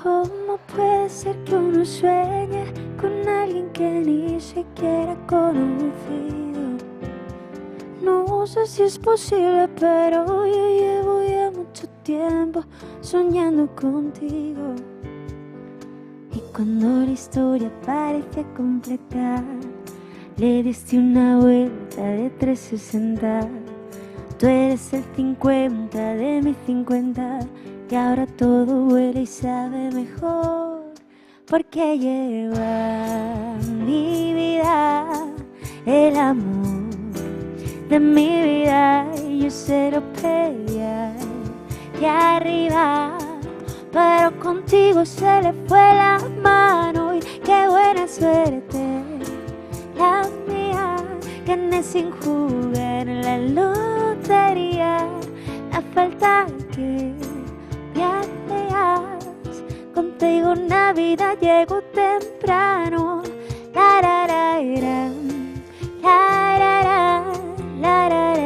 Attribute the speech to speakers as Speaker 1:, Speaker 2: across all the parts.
Speaker 1: ¿Cómo puede ser que uno sueñe con alguien que ni siquiera ha conocido? No sé si es posible, pero yo llevo ya mucho tiempo soñando contigo. Y cuando la historia parece completa, le diste una vuelta de 360. Tú eres el 50 de mis 50, y ahora todo huele y sabe mejor, porque lleva mi vida el amor de mi vida, y yo se lo pedía de arriba, pero contigo se le fue la mano, y qué buena suerte la mía, gané sin jugar en la lotería. La falta que me hacías, contigo Navidad llegó temprano. La la la la la la la la la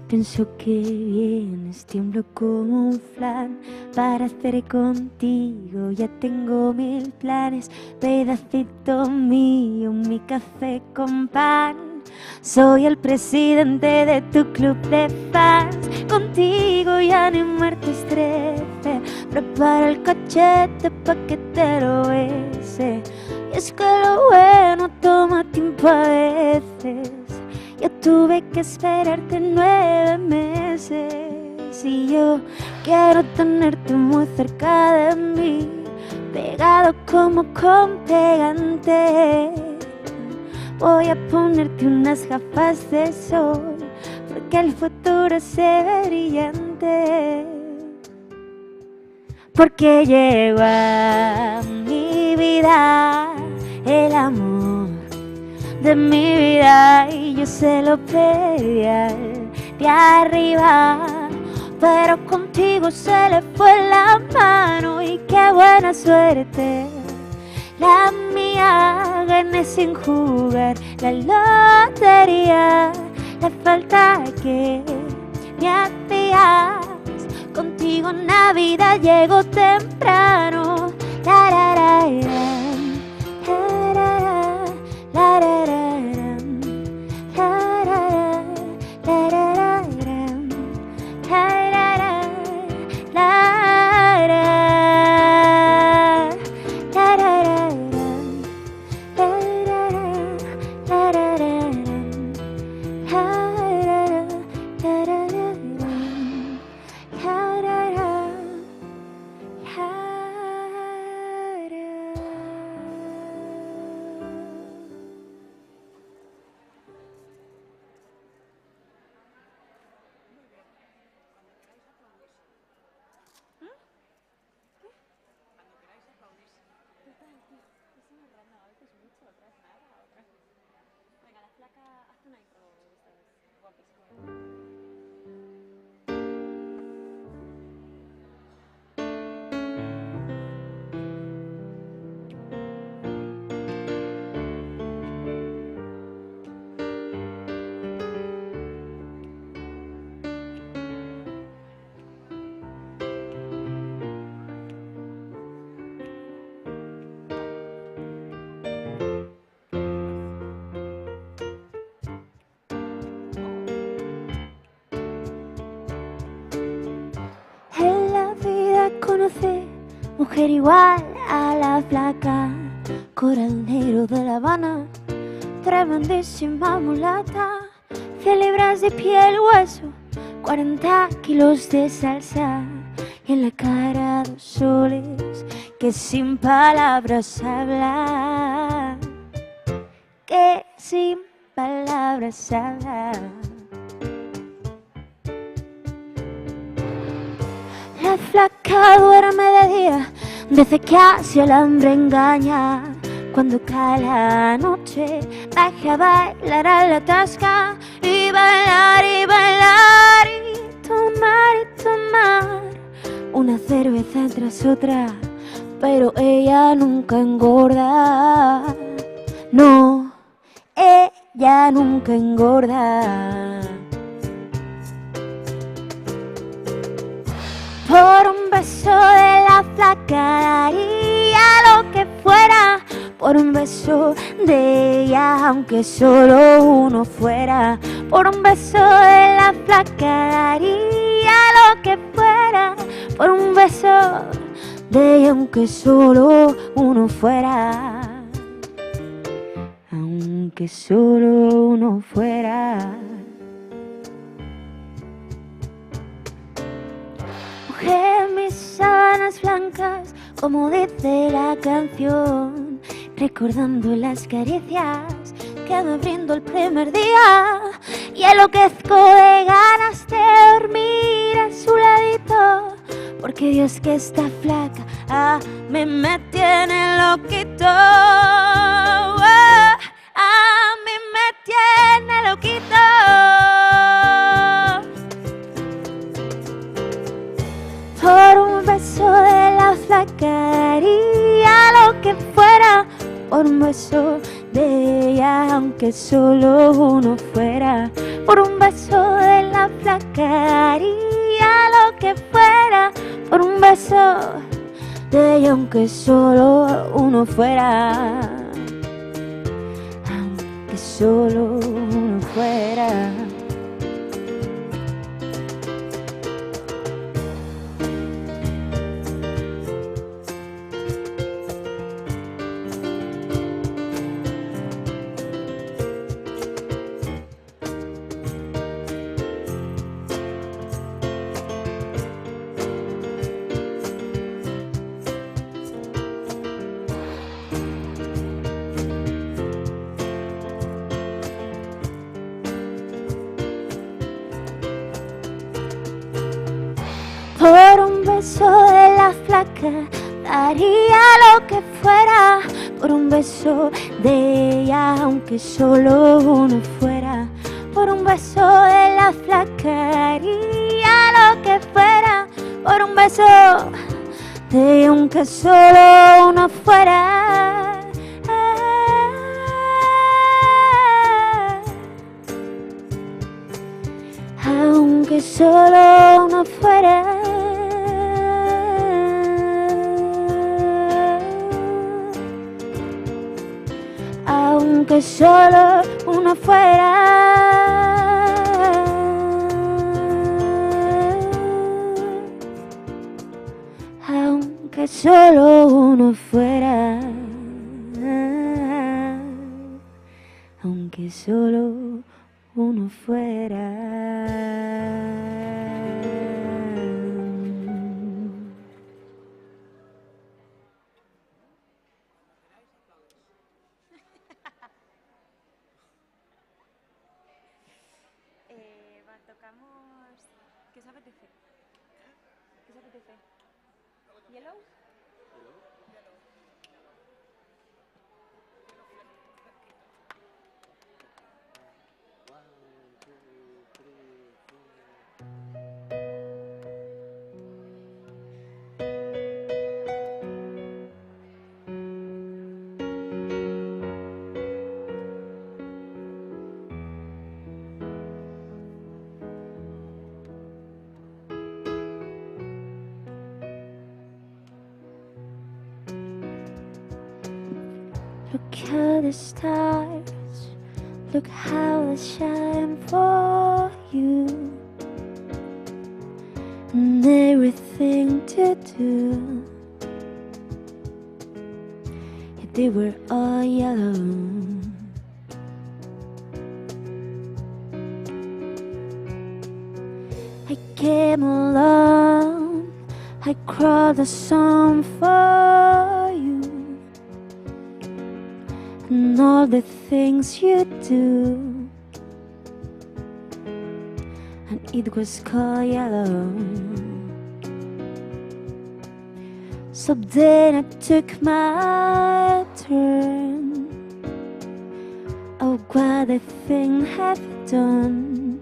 Speaker 1: Pienso que vienes, tiemblo como un flan para hacer contigo. Ya tengo 1000 planes, pedacito mío, mi café con pan. Soy el presidente de tu club de fans. Contigo ya ni martes 13. Prepara el cachete pa' que te lo bese. Y es que lo bueno toma tiempo a veces. Yo tuve que esperarte 9 meses, y yo quiero tenerte muy cerca de mí, pegado como con pegante. Voy a ponerte unas gafas de sol, porque el futuro se ve brillante. Porque lleva mi vida el amor de mi vida, y yo se lo pedía de arriba, pero contigo se le fue la mano, y qué buena suerte la mía, gané sin jugar la lotería. La falta que me hacías, contigo Navidad llegó temprano. La la la la la la la. Conocí mujer igual a la flaca, coral negro de La Habana, tremendísima mulata, 100 libras de piel hueso, 40 kilos de salsa, y en la cara 2 soles que sin palabras hablan, que sin palabras hablan. La flaca duerme de día, desde que así el hambre engaña. Cuando cae la noche, baje a bailar a la tasca y bailar y bailar y tomar una cerveza tras otra, pero ella nunca engorda. No, ella nunca engorda. Por un beso de la flaca daría lo que fuera. Por un beso de ella, aunque solo uno fuera. Por un beso de la flaca daría lo que fuera. Por un beso de ella, aunque solo uno fuera. Aunque solo uno fuera. Mujer, mis sábanas blancas, como dice la canción, recordando las caricias que me brindó el primer día, y enloquezco de ganas de dormir a su ladito, porque Dios que está flaca a mí me tiene loquito. A mí me tiene loquito. Por un beso de la flaca daría lo que fuera. Por un beso de ella, aunque solo uno fuera. Por un beso de la flaca daría lo que fuera. Por un beso de ella, aunque solo uno fuera. Aunque solo uno fuera. Por un beso de la flaca daría lo que fuera. Por un beso de ella, aunque solo uno fuera. Por un beso de la flaca daría lo que fuera. Por un beso de ella, aunque solo uno fuera. Aunque solo uno fuera. Aunque solo uno fuera. Aunque solo uno fuera. Aunque solo uno fuera.
Speaker 2: Tocamos... ¿Qué os apetece? ¿Qué os apetece? ¿Yellow?
Speaker 1: Look at the stars, look how they shine for you, and everything to do. Yet they were all yellow. I came along, I crawled a song for you, and all the things you do, and it was called yellow. So then I took my turn. Oh, what a thing have I done?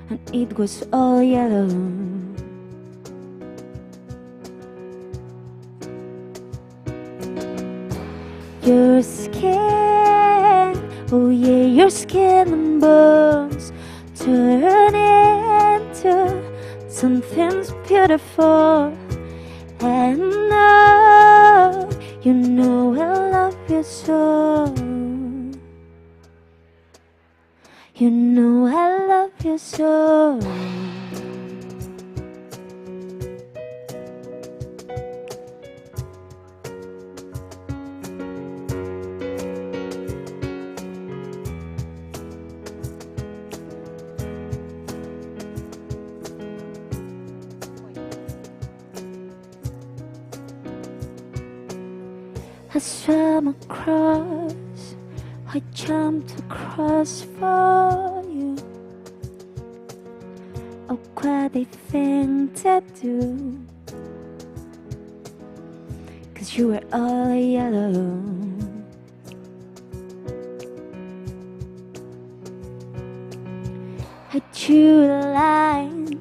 Speaker 1: And it was all yellow. Your skin, oh yeah, your skin and bones turn into something beautiful. And now you know I love you so. You know I love you so. I swam across, I jumped across for you. Oh, what a thing to do, 'cause you were all yellow. I drew a line,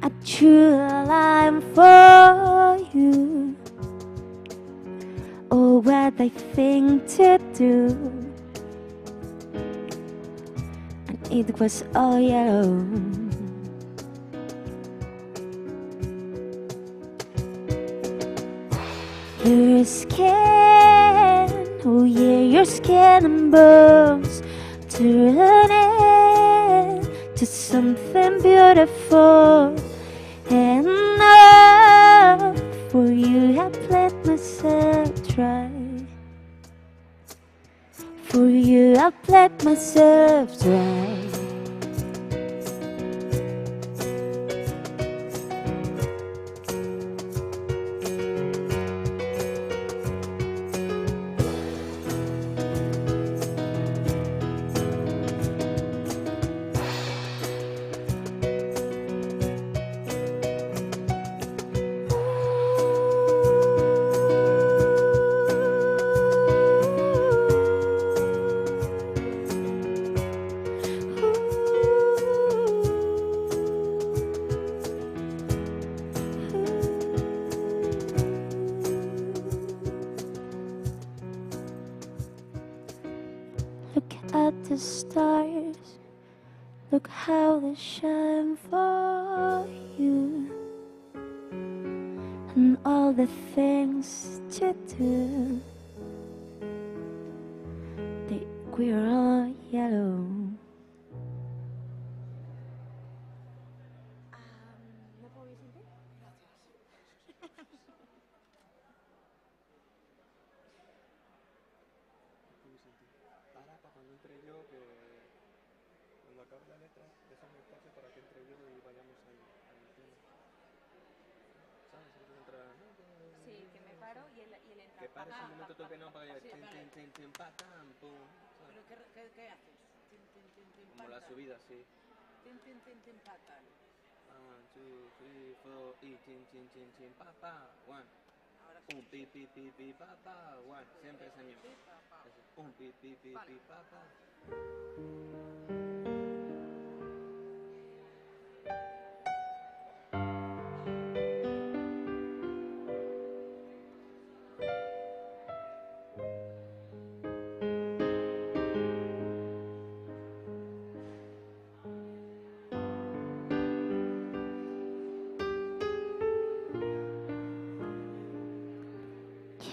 Speaker 1: I drew a line for you. Oh, what a thing to do. And it was all yellow. Your skin, oh yeah, your skin and bones turn into something beautiful. And now for you I let myself try. For you I let myself try. Look at the stars, look how they shine for you. And all the things to do, we're all yellow.
Speaker 2: ¿No puedo ir sin ti?
Speaker 3: Para cuando entre yo, que cuando acabe la letra, déjame espacio para que entre yo y vayamos al tema. ¿Sabes? Entra...
Speaker 2: Sí, que me paro y él entra.
Speaker 3: Que pares un minuto tú que no, para que tin, patam, pum.
Speaker 4: ¿Pero qué haces?
Speaker 3: Como la subida, sí.
Speaker 4: Patan.
Speaker 3: 1, 2, 3, 4, y tin, pa, pa, 1. Un pi, pa, pa, 1. Siempre es el mismo. Un pi, pa, pa.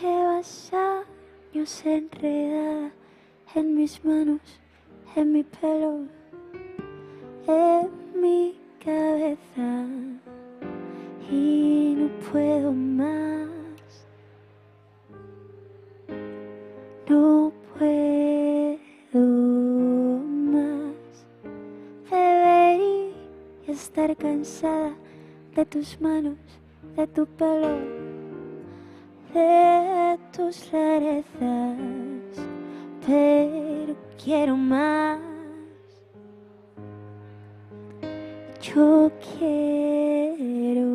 Speaker 1: Llevas años enredada en mis manos, en mi pelo, en mi cabeza, y no puedo más, no puedo más. Debería estar cansada de tus manos, de tu pelo, de tus rarezas, pero quiero más. Yo quiero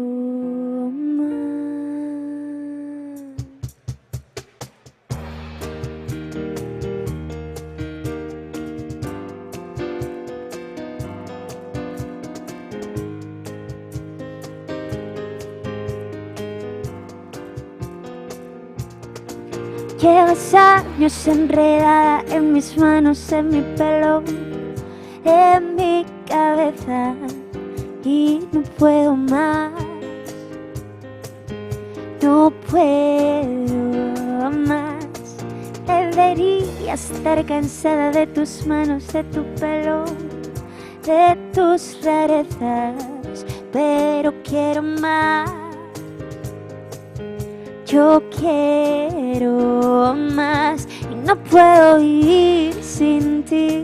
Speaker 1: Llevas años enredada en mis manos, en mi pelo, en mi cabeza, y no puedo más. No puedo más. Debería estar cansada de tus manos, de tu pelo, de tus rarezas, pero quiero más. Yo quiero más y no puedo vivir sin ti.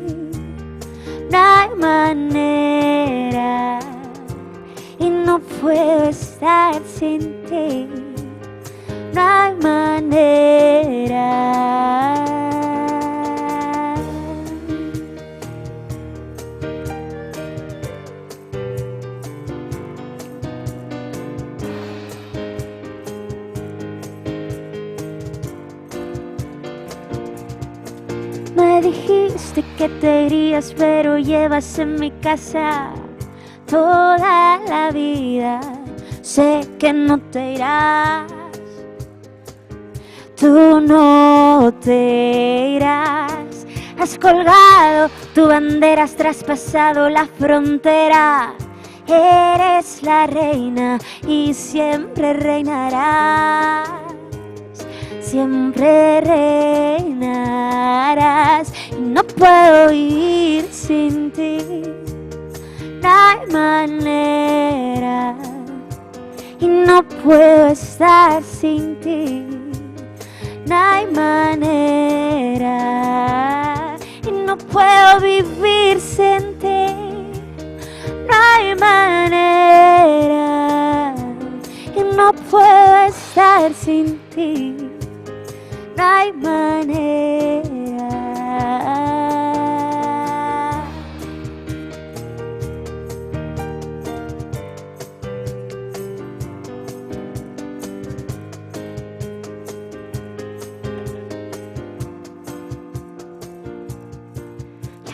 Speaker 1: No hay manera y no puedo estar sin ti. No hay manera. Me dijiste que te irías, pero llevas en mi casa toda la vida. Sé que no te irás. Tú no te irás. Has colgado tu bandera, has traspasado la frontera. Eres la reina y siempre reinarás. Siempre reinarás. Y no puedo vivir sin ti. No hay manera. Y no puedo estar sin ti. No hay manera y no puedo vivir sin ti. No hay manera y no puedo estar sin ti. No hay manera.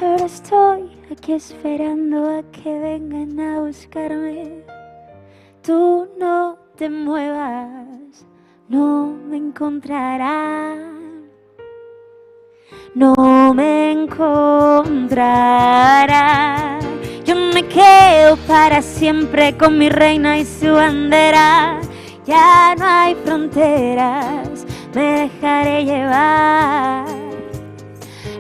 Speaker 1: Ahora estoy aquí esperando a que vengan a buscarme. Tú no te muevas, no me encontrarán. No me encontrarán. Yo me quedo para siempre con mi reina y su bandera. Ya no hay fronteras, me dejaré llevar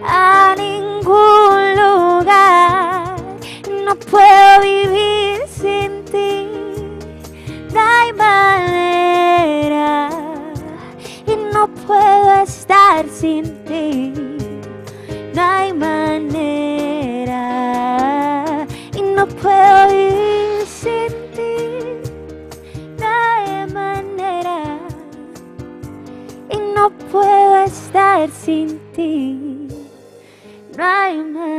Speaker 1: a ningún lugar. No puedo vivir sin ti. No hay manera y no puedo estar sin ti. No hay manera y no puedo vivir sin ti. No hay manera y no puedo estar sin ti. No hay manera.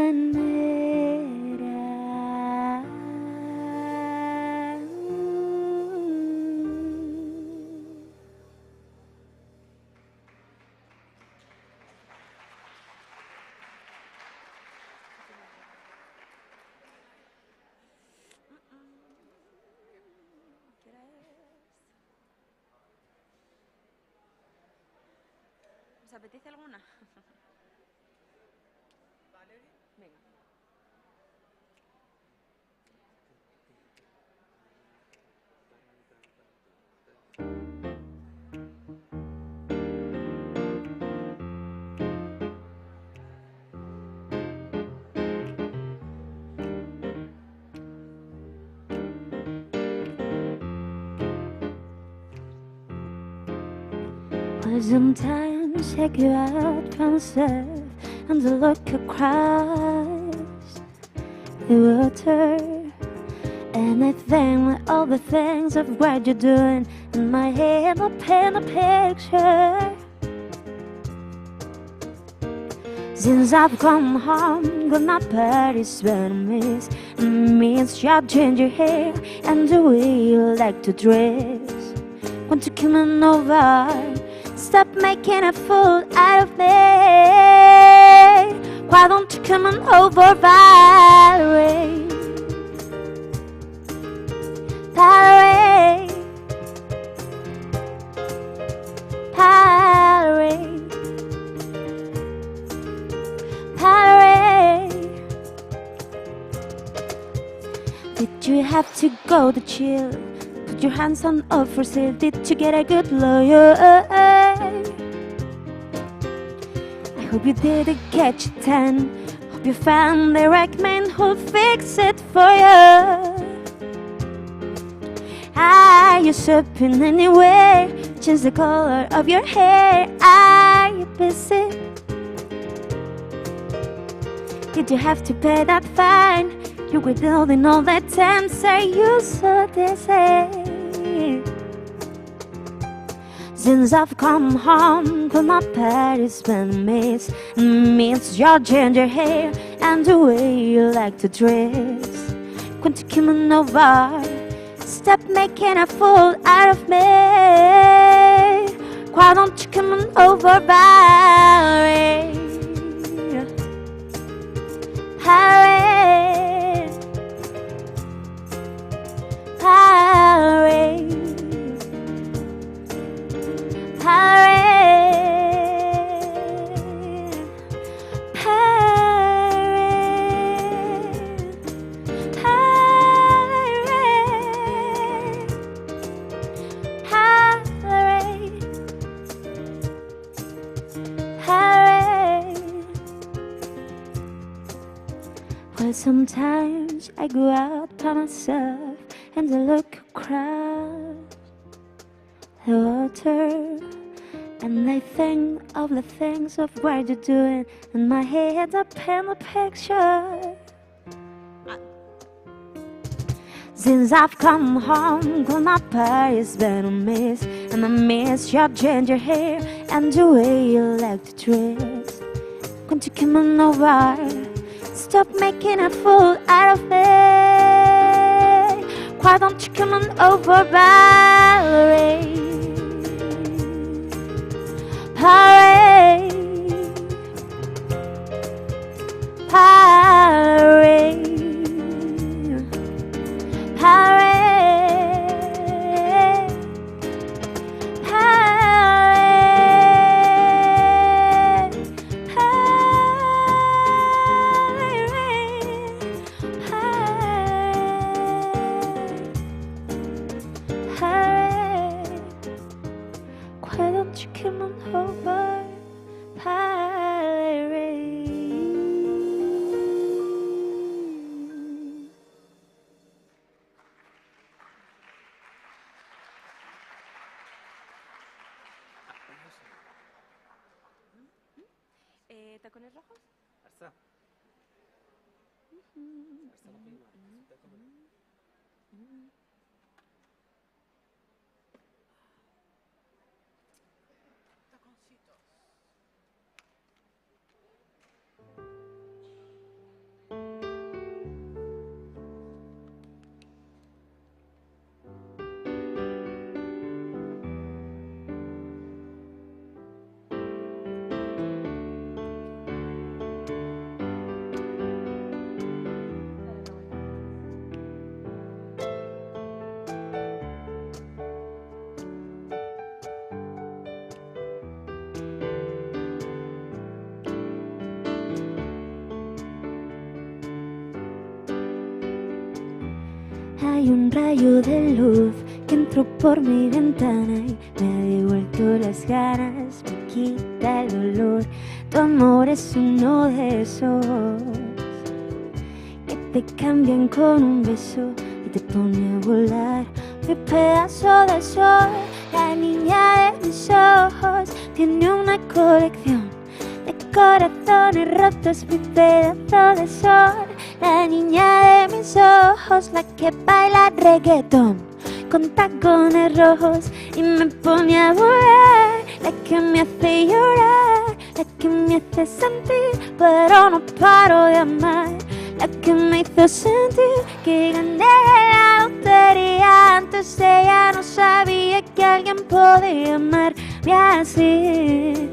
Speaker 2: ¿Os apetece alguna? Venga.
Speaker 1: Well, sometimes take you out from myself and to look across the water. And I think with all the things of what you're doing in my head, I paint a picture. Since I've come home, got my body's been a miss. And means your ginger hair and the way you like to dress. Want to come on over, stop making a fool out of me. Why don't you come on over, Valerie? Valerie, Valerie. Did you have to go to chill? Put your hands on up for sale. Did you get a good lawyer? I hope you didn't catch a tan. Hope you found the right man who'll fix it for you. Are you shopping anywhere? Change the color of your hair. Are you busy? Did you have to pay that fine? You were building all that time. Are you so dizzy? Since I've come home, cause my body's been a mess. Miss your ginger hair and the way you like to dress. Quit you coming over? Stop making a fool out of me. Why don't you come on over, Barry? Harry, Harry, well, sometimes I go out by myself and I look across the water, and I think of the things of what you're doing, and my head I paint a picture. Since I've come home, cause my body's been a mess, and I miss your ginger hair and the way you like to dress. Won't you come on over? Stop making a fool out of me. Why don't you come on over, Barry? Barry, Barry, Barry. Why don't you come on over, Barry?
Speaker 2: ¿Tacones rojos?
Speaker 3: Arsa. Arsa la prima.
Speaker 4: Taconcitos.
Speaker 1: Hay un rayo de luz que entró por mi ventana y me ha devuelto las ganas, me quita el dolor. Tu amor es uno de esos que te cambian con un beso y te pone a volar. Mi pedazo de sol, la niña de mis ojos, tiene una colección de corazones rotos, mi pedazo de sol. La niña de mis ojos, la que baila reggaetón con tacones rojos y me pone a volar. La que me hace llorar, la que me hace sentir, pero no paro de amar. La que me hizo sentir que gané la lotería. Antes ella no sabía que alguien podía amarme así.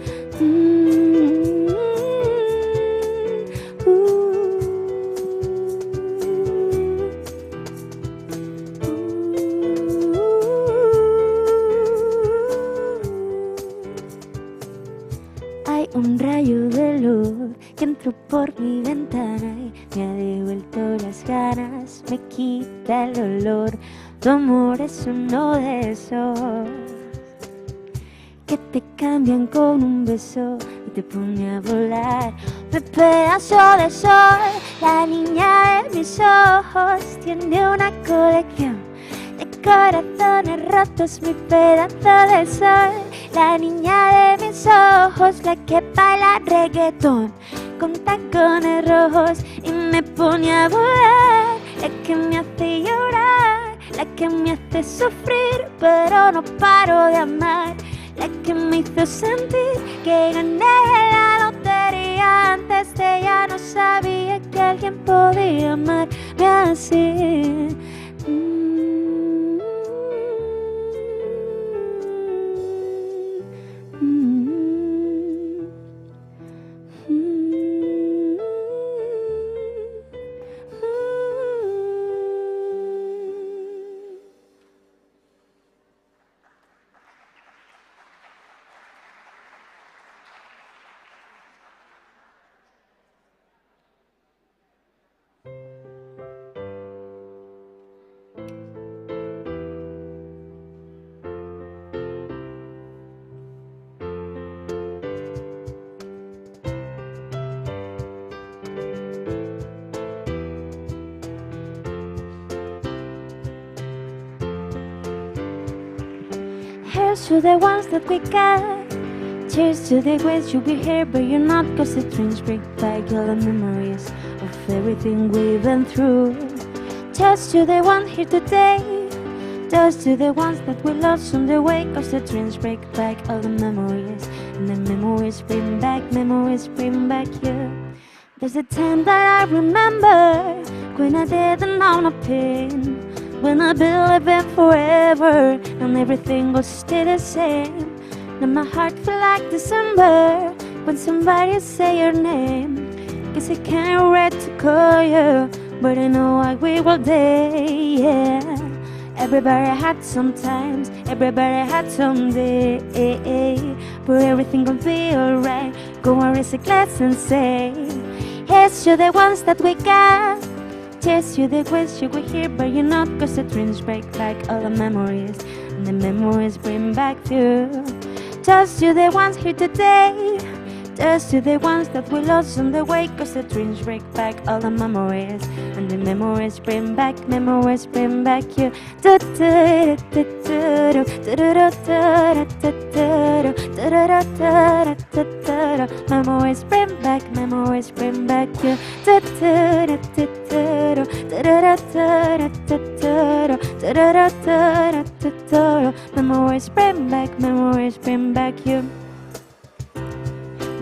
Speaker 1: Hay un rayo de luz que entró por mi ventana y me ha devuelto las ganas, me quita el olor. Tu amor es uno de esos que te cambian con un beso y te pone a volar. Mi pedazo de sol, la niña de mis ojos, tiene una colección de corazones rotos. Mi pedazo de sol, la niña de mis ojos, la que baila reggaetón con tacones rojos y me pone a volar. La que me hace llorar, la que me hace sufrir, pero no paro de amar. La que me hizo sentir que gané la lotería. Antes de ella no sabía que alguien podía amarme así. Here's to the ones that we got. Cheers to the ways you'll be here but you're not, 'cause the dreams break back all the memories of everything we've been through. Cheers to the one here today. Cheers to the ones that we lost on the way, 'cause the dreams break back all the memories, and the memories bring back you. There's a time that I remember when I didn't know no pain, when I believed in forever and everything was still the same. Now my heart feel like December when somebody say your name. Guess I can't wait to call you, but I know I will one day, yeah. Everybody had sometimes, everybody had someday, but everything gon' be alright. Go and raise a glass and say, here's to the ones that we got. Cheers to the ways you were here but you're not, 'cause the dreams break back all the memories, and the memories bring back you. Just to the ones here today. Just to the ones that we lost on the way, 'cause the dreams break back all the memories, and the memories bring back you. Memories bring back you. Memories bring back you.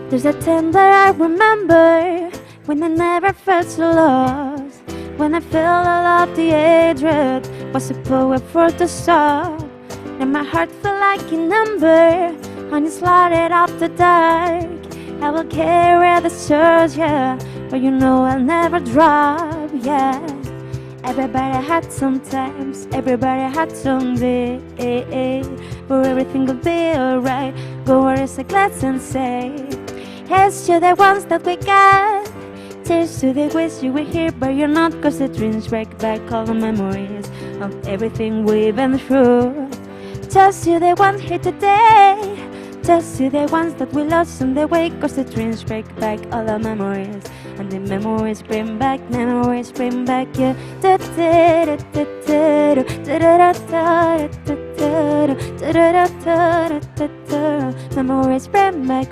Speaker 1: There's a time that I remember when I never felt so lost, when I felt all of the hatred was a power for the start, and my heart felt like a number and it's lighted up the dark. I will carry the stars, yeah, but you know I'll never drop, yeah. Everybody had sometimes, everybody had someday, but everything will be alright. Go where it's a glass and say, here's to the ones that we got. Cheers to the ways you were here but you're not, 'cause the dreams break back all the memories of everything we've been through. Just to the ones here today. Just to the ones that we lost on the way, 'cause the dreams break back all the memories, and the memories bring back you. Memories bring back you. Memories bring back you.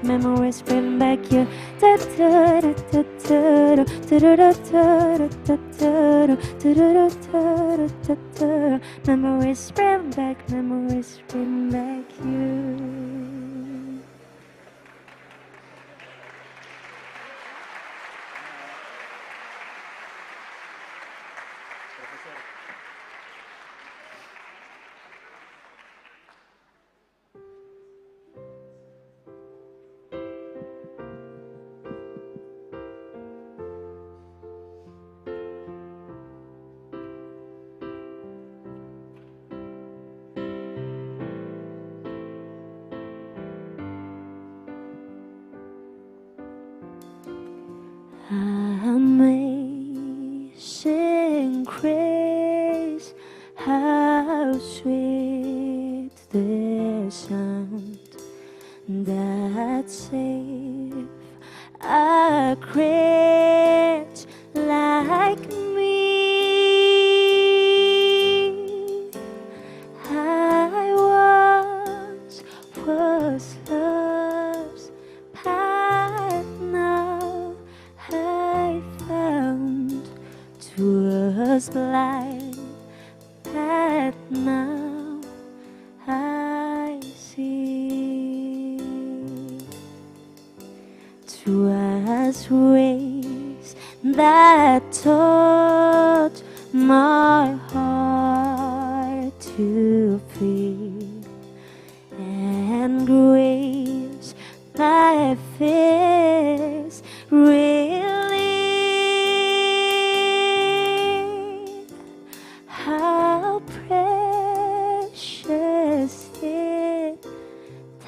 Speaker 1: Memories bring back you. Amazing grace, how sweet the sound that saved a wretch like me. I once was lost, but now I found. 'Twas blind, but now I see. 'Twas ways that taught my heart to feel, and grace my face relieved. How precious is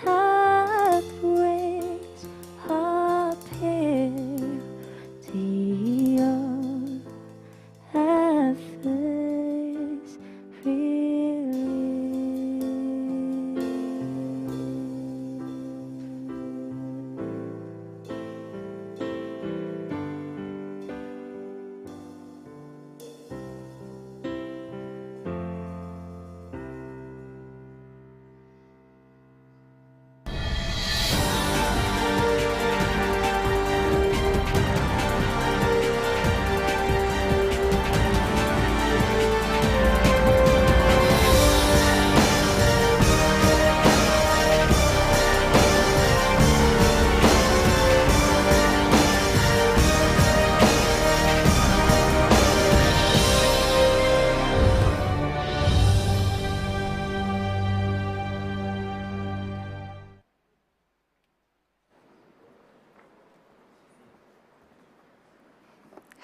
Speaker 1: that grace appeared on heaven's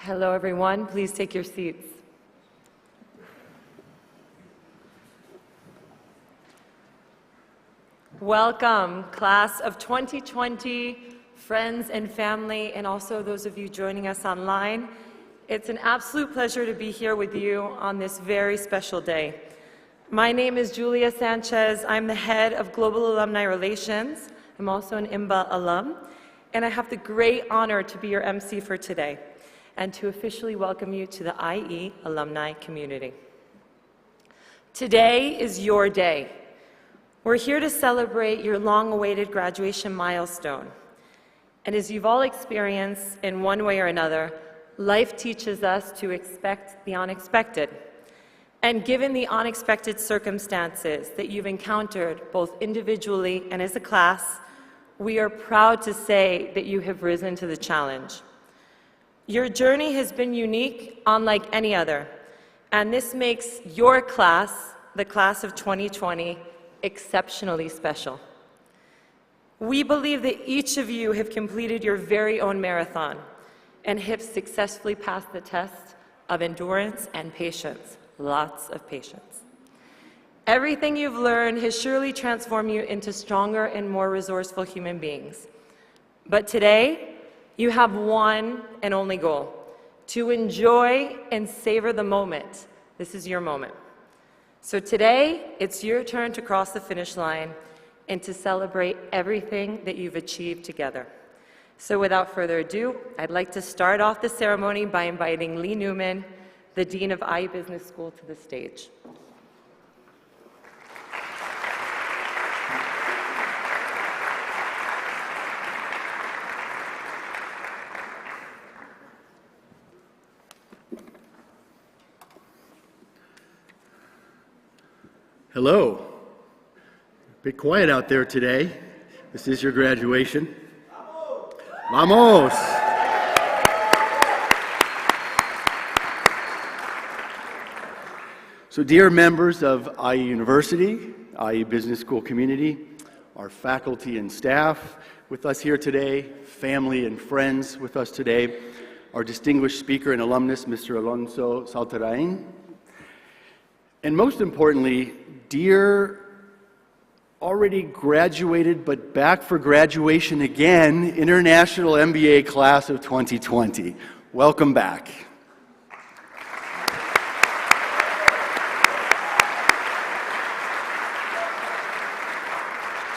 Speaker 5: Hello, everyone. Please take your seats. Welcome, class of 2020, friends and family, and also those of you joining us online. It's an absolute pleasure to be here with you on this very special day. My name is Julia Sanchez. I'm the head of Global Alumni Relations. I'm also an IMBA alum, and I have the great honor to be your MC for today and to officially welcome you to the IE alumni community. Today is your day. We're here to celebrate your long-awaited graduation milestone. And as you've all experienced in one way or another, life teaches us to expect the unexpected. And given the unexpected circumstances that you've encountered both individually and as a class, we are proud to say that you have risen to the challenge. Your journey has been unique, unlike any other, and this makes your class, the class of 2020, exceptionally special. We believe that each of you have completed your very own marathon and have successfully passed the test of endurance and patience, lots of patience. Everything you've learned has surely transformed you into stronger and more resourceful human beings. But today, you have one and only goal: to enjoy and savor the moment. This is your moment. So today, it's your turn to cross the finish line and to celebrate everything that you've achieved together. So without further ado, I'd like to start off the ceremony by inviting Lee Newman, the Dean of IE Business School, to the stage.
Speaker 6: Hello. A bit quiet out there today. This is your graduation. Vamos! So dear members of IE University, IE Business School community, our faculty and staff with us here today, family and friends with us today, our distinguished speaker and alumnus, Mr. Alonso Saltarain, and most importantly, dear already graduated but back for graduation again, International MBA Class of 2020. Welcome back.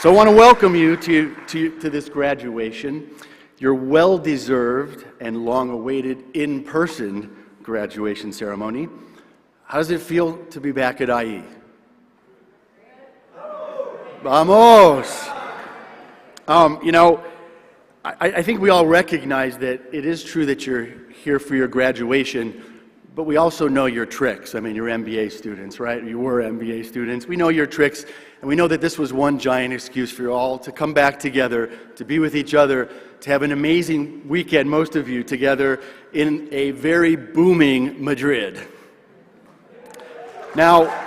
Speaker 6: So I want to welcome you to this graduation, your well-deserved and long-awaited in-person graduation ceremony. How does it feel to be back at IE? Vamos! I think we all recognize that it is true that you're here for your graduation, but we also know your tricks. I mean, you're MBA students, right? You were MBA students. We know your tricks, and we know that this was one giant excuse for you all to come back together, to be with each other, to have an amazing weekend, most of you, together in a very booming Madrid. Now,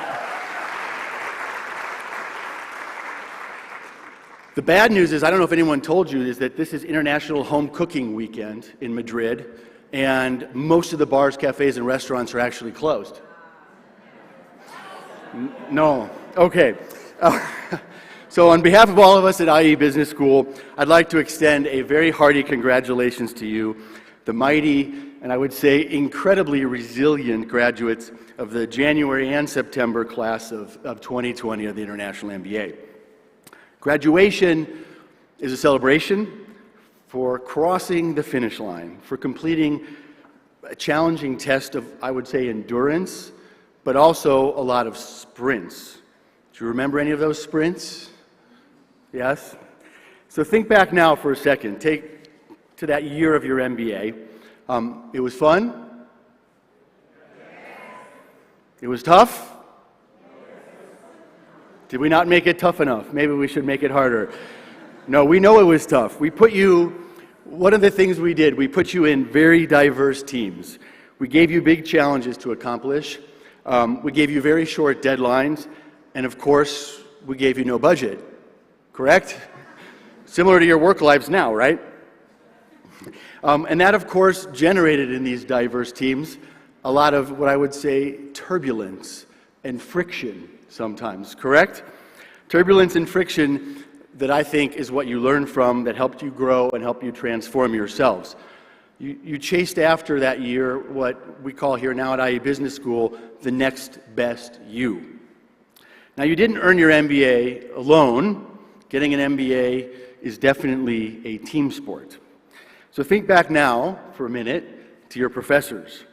Speaker 6: the bad news is, I don't know if anyone told you, is that this is International Home Cooking Weekend in Madrid, and most of the bars, cafes, and restaurants are actually closed. No. Okay. So on behalf of all of us at IE Business School, I'd like to extend a very hearty congratulations to you, the mighty, and I would say incredibly resilient graduates of the January and September class of 2020 of the International MBA. Graduation is a celebration for crossing the finish line, for completing a challenging test of, I would say, endurance, but also a lot of sprints. Do you remember any of those sprints? Yes? So think back now for a second. Take to that year of your MBA. It was fun? It was tough? Did we not make it tough enough? Maybe we should make it harder. No, we know it was tough. One of the things we did, we put you in very diverse teams. We gave you big challenges to accomplish. We gave you very short deadlines. And of course, we gave you no budget. Correct? Similar to your work lives now, right? And that, of course, generated in these diverse teams a lot of what I would say turbulence and friction sometimes, correct? Turbulence and friction that I think is what you learned from, that helped you grow and helped you transform yourselves. You chased after that year what we call here now at IE Business School the next best you. Now, you didn't earn your MBA alone. Getting an MBA is definitely a team sport. So think back now for a minute to your professors.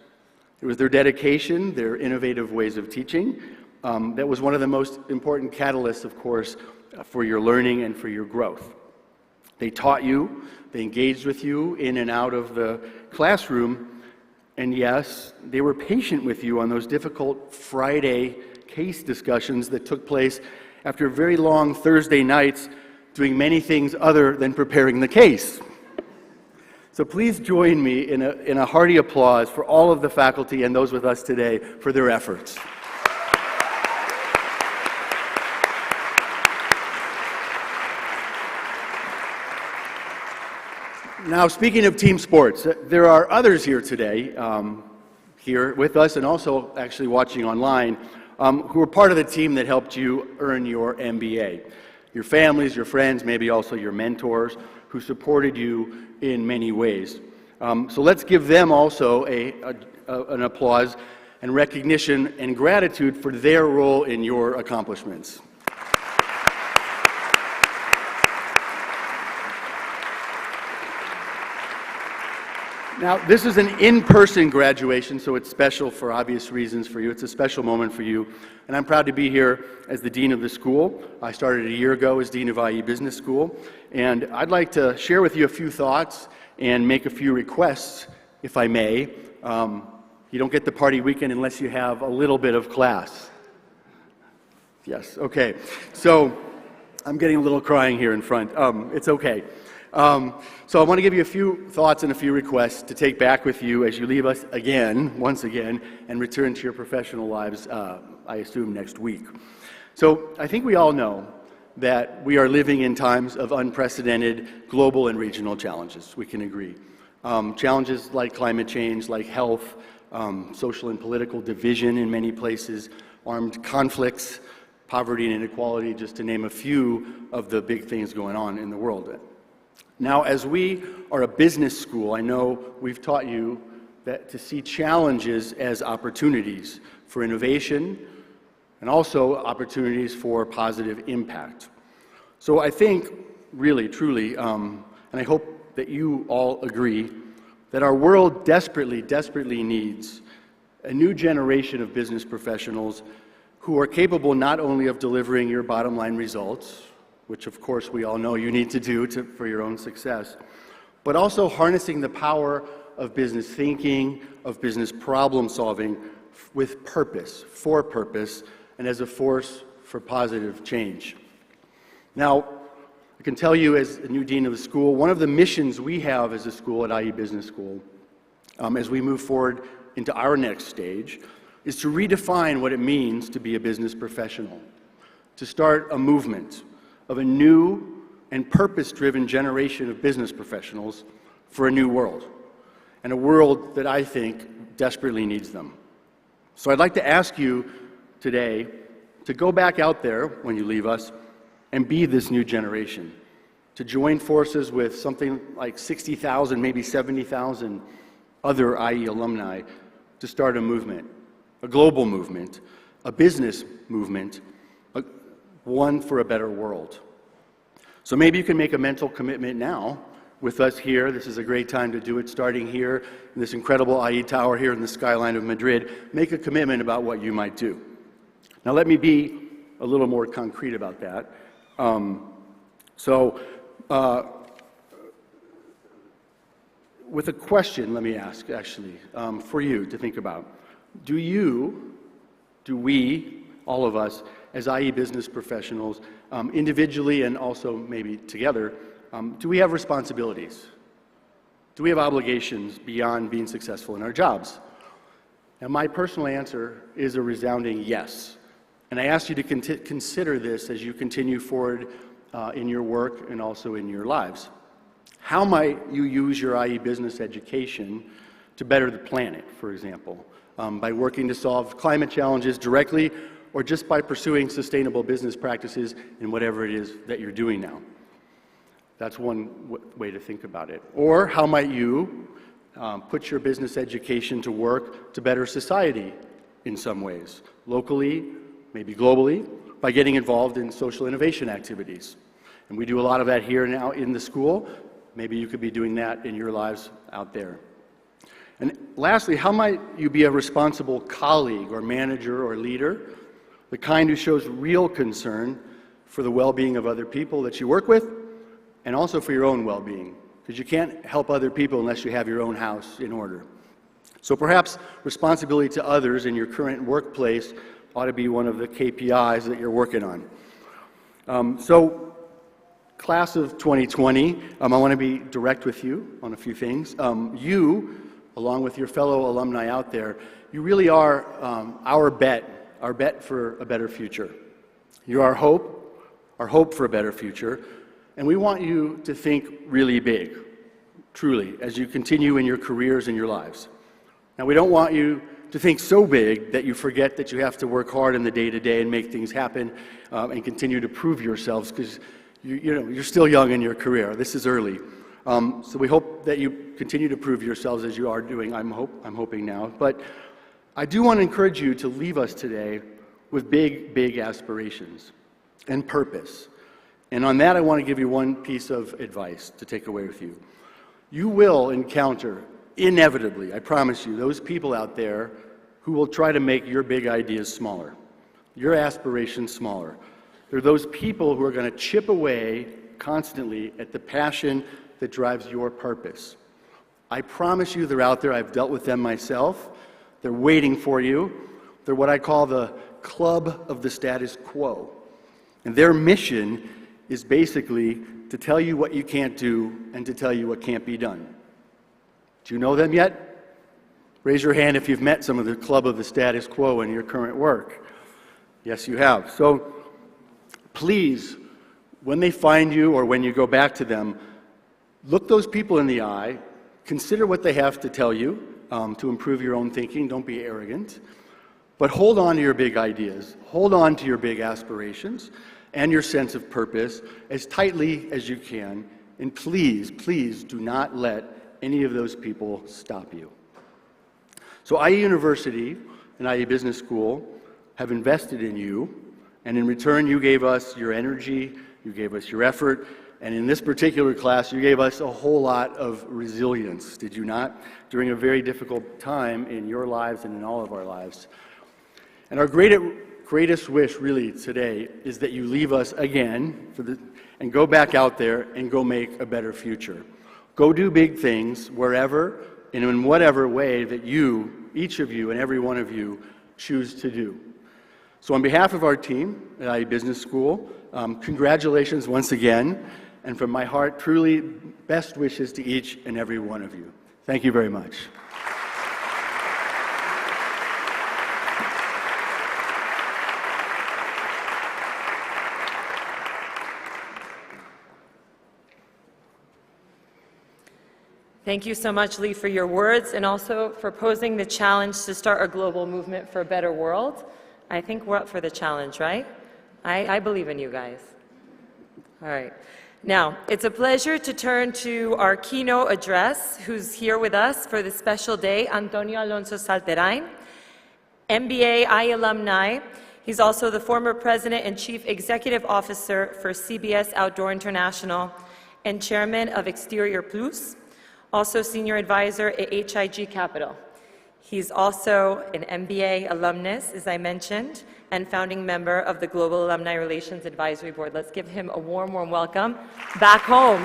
Speaker 6: It was their dedication, their innovative ways of teaching. That was one of the most important catalysts, of course, for your learning and for your growth. They taught you, they engaged with you in and out of the classroom, and yes, they were patient with you on those difficult Friday case discussions that took place after very long Thursday nights doing many things other than preparing the case. So please join me in a hearty applause for all of the faculty and those with us today for their efforts. Now, speaking of team sports, there are others here today, here with us and also actually watching online, who are part of the team that helped you earn your MBA. Your families, your friends, maybe also your mentors who supported you in many ways. So let's give them also an applause and recognition and gratitude for their role in your accomplishments. Now, this is an in-person graduation, so it's special for obvious reasons for you. It's a special moment for you, and I'm proud to be here as the Dean of the school. I started a year ago as Dean of IE Business School, and I'd like to share with you a few thoughts and make a few requests, if I may. You don't get the party weekend unless you have a little bit of class. Yes, okay. So, I'm getting a little crying here in front. It's okay. So I want to give you a few thoughts and a few requests to take back with you as you leave us again, once again, and return to your professional lives, I assume, next week. So I think we all know that we are living in times of unprecedented global and regional challenges. We can agree. Challenges like climate change, like health, social and political division in many places, armed conflicts, poverty and inequality, just to name a few of the big things going on in the world. Now, as we are a business school, I know we've taught you that to see challenges as opportunities for innovation and also opportunities for positive impact. So I think, really, truly, and I hope that you all agree, that our world desperately, desperately needs a new generation of business professionals who are capable not only of delivering your bottom line results, which of course we all know you need to do for your own success, but also harnessing the power of business thinking, of business problem solving with purpose, for purpose, and as a force for positive change. Now, I can tell you as the new dean of the school, one of the missions we have as a school at IE Business School, as we move forward into our next stage, is to redefine what it means to be a business professional, to start a movement of a new and purpose-driven generation of business professionals for a new world, and a world that I think desperately needs them. So I'd like to ask you today to go back out there when you leave us and be this new generation, to join forces with something like 60,000, maybe 70,000 other IE alumni to start a movement, a global movement, a business movement, one for a better world. So maybe you can make a mental commitment now with us here. This is a great time to do it, starting here in this incredible IE Tower here in the skyline of Madrid. Make a commitment about what you might do. Now let me be a little more concrete about that. With a question, let me ask, actually, for you to think about. Do we, all of us, as IE business professionals, individually and also maybe together, do we have responsibilities? Do we have obligations beyond being successful in our jobs? Now, my personal answer is a resounding yes. And I ask you to consider this as you continue forward in your work and also in your lives. How might you use your IE business education to better the planet, for example, by working to solve climate challenges directly or just by pursuing sustainable business practices in whatever it is that you're doing now? That's one way to think about it. Or how might you put your business education to work to better society in some ways, locally, maybe globally, by getting involved in social innovation activities? And we do a lot of that here now in the school. Maybe you could be doing that in your lives out there. And lastly, how might you be a responsible colleague or manager or leader, the kind who shows real concern for the well-being of other people that you work with, and also for your own well-being, because you can't help other people unless you have your own house in order. So perhaps responsibility to others in your current workplace ought to be one of the KPIs that you're working on. Class of 2020, I want to be direct with you on a few things. You, along with your fellow alumni out there, you really are our bet for a better future. You're our hope for a better future. And we want you to think really big, truly, as you continue in your careers and your lives. Now, we don't want you to think so big that you forget that you have to work hard in the day-to-day and make things happen and continue to prove yourselves, because you're still young in your career. This is early. So we hope that you continue to prove yourselves as you are doing, I'm hoping now. But I do want to encourage you to leave us today with big, big aspirations and purpose. And on that, I want to give you one piece of advice to take away with you. You will encounter, inevitably, I promise you, those people out there who will try to make your big ideas smaller, your aspirations smaller. They're those people who are going to chip away constantly at the passion that drives your purpose. I promise you they're out there. I've dealt with them myself. They're waiting for you. They're what I call the club of the status quo. And their mission is basically to tell you what you can't do and to tell you what can't be done. Do you know them yet? Raise your hand if you've met some of the club of the status quo in your current work. Yes, you have. So please, when they find you or when you go back to them, look those people in the eye, consider what they have to tell you to improve your own thinking. Don't be arrogant. But hold on to your big ideas, hold on to your big aspirations and your sense of purpose as tightly as you can, and please, please do not let any of those people stop you. So IE University and IE Business School have invested in you, and in return you gave us your energy, you gave us your effort, and in this particular class you gave us a whole lot of resilience, did you not? During a very difficult time in your lives and in all of our lives. And our greatest wish really today is that you leave us again and go back out there and go make a better future. Go do big things wherever and in whatever way that you, each of you and every one of you, choose to do. So on behalf of our team at IE Business School, congratulations once again, and from my heart, truly best wishes to each and every one of you. Thank you very much.
Speaker 5: Thank you so much, Lee, for your words and also for posing the challenge to start a global movement for a better world. I think we're up for the challenge, right? I believe in you guys. All right. Now, it's a pleasure to turn to our keynote address, who's here with us for this special day, Antonio Alonso Salterain, MBA IE alumni. He's also the former president and chief executive officer for CBS Outdoor International and chairman of Exterior Plus, also senior advisor at HIG Capital. He's also an MBA alumnus, as I mentioned, and founding member of the Global Alumni Relations Advisory Board. Let's give him a warm, warm welcome back home.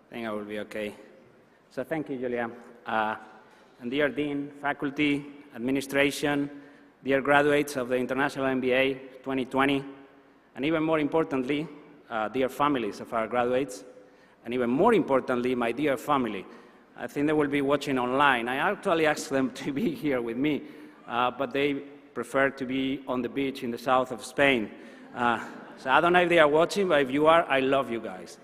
Speaker 7: I think I will be okay. So thank you, Julia. And dear Dean, faculty, administration, dear graduates of the International MBA 2020, and even more importantly, dear families of our graduates, and even more importantly, my dear family. I think they will be watching online. I actually asked them to be here with me, but they prefer to be on the beach in the south of Spain. So I don't know if they are watching, but if you are, I love you guys.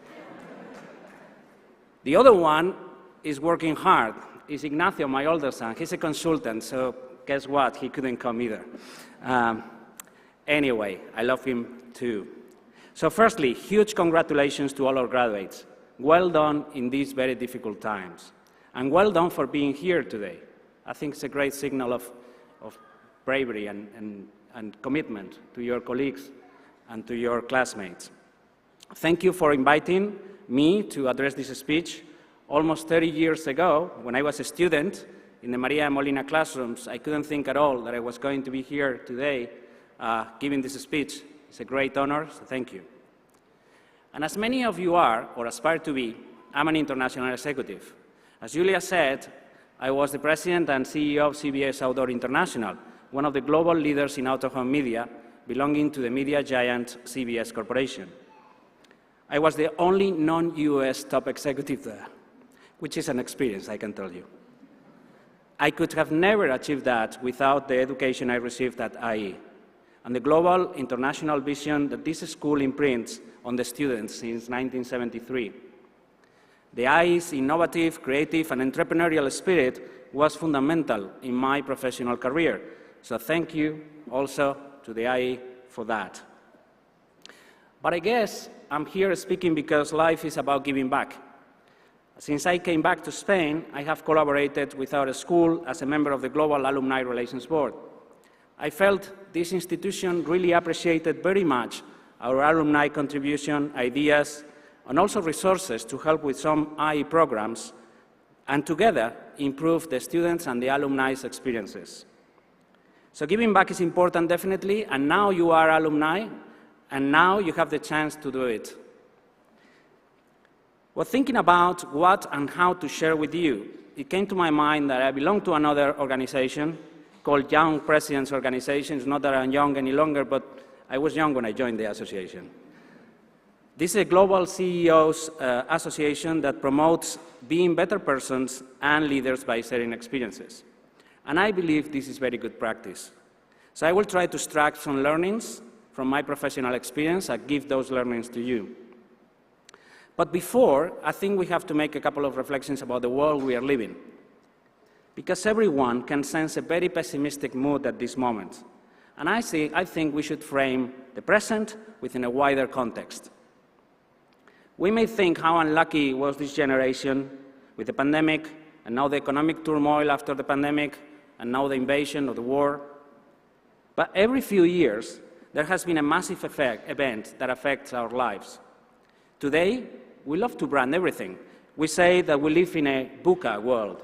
Speaker 7: The other one is working hard. Is Ignacio, my older son. He's a consultant, so guess what? He couldn't come either. Anyway, I love him too. So firstly, huge congratulations to all our graduates. Well done in these very difficult times. And well done for being here today. I think it's a great signal of bravery and commitment to your colleagues and to your classmates. Thank you for inviting me to address this speech. Almost 30 years ago, when I was a student in the Maria Molina classrooms, I couldn't think at all that I was going to be here today giving this speech. It's a great honor, so thank you. And as many of you are, or aspire to be, I'm an international executive. As Julia said, I was the president and CEO of CBS Outdoor International, one of the global leaders in out-of-home media, belonging to the media giant CBS Corporation. I was the only non-US top executive there, which is an experience, I can tell you. I could have never achieved that without the education I received at IE and the global international vision that this school imprints on the students since 1973. The IE's innovative, creative, and entrepreneurial spirit was fundamental in my professional career, so thank you also to the IE for that. But I guess I'm here speaking because life is about giving back. Since I came back to Spain, I have collaborated with our school as a member of the Global Alumni Relations Board. I felt this institution really appreciated very much our alumni contribution, ideas, and also resources to help with some IE programs, and together improve the students' and the alumni's experiences. So giving back is important, definitely, and now you are alumni, and now you have the chance to do it. Well, thinking about what and how to share with you, it came to my mind that I belong to another organization called Young Presidents Organization. It's not that I'm young any longer, but I was young when I joined the association. This is a global CEOs association that promotes being better persons and leaders by sharing experiences. And I believe this is very good practice. So I will try to extract some learnings from my professional experience and give those learnings to you. But before, I think we have to make a couple of reflections about the world we are living. Because everyone can sense a very pessimistic mood at this moment. And I think we should frame the present within a wider context. We may think how unlucky was this generation with the pandemic, and now the economic turmoil after the pandemic, and now the invasion of the war. But every few years, there has been a massive event that affects our lives. Today, we love to brand everything. We say that we live in a VUCA world.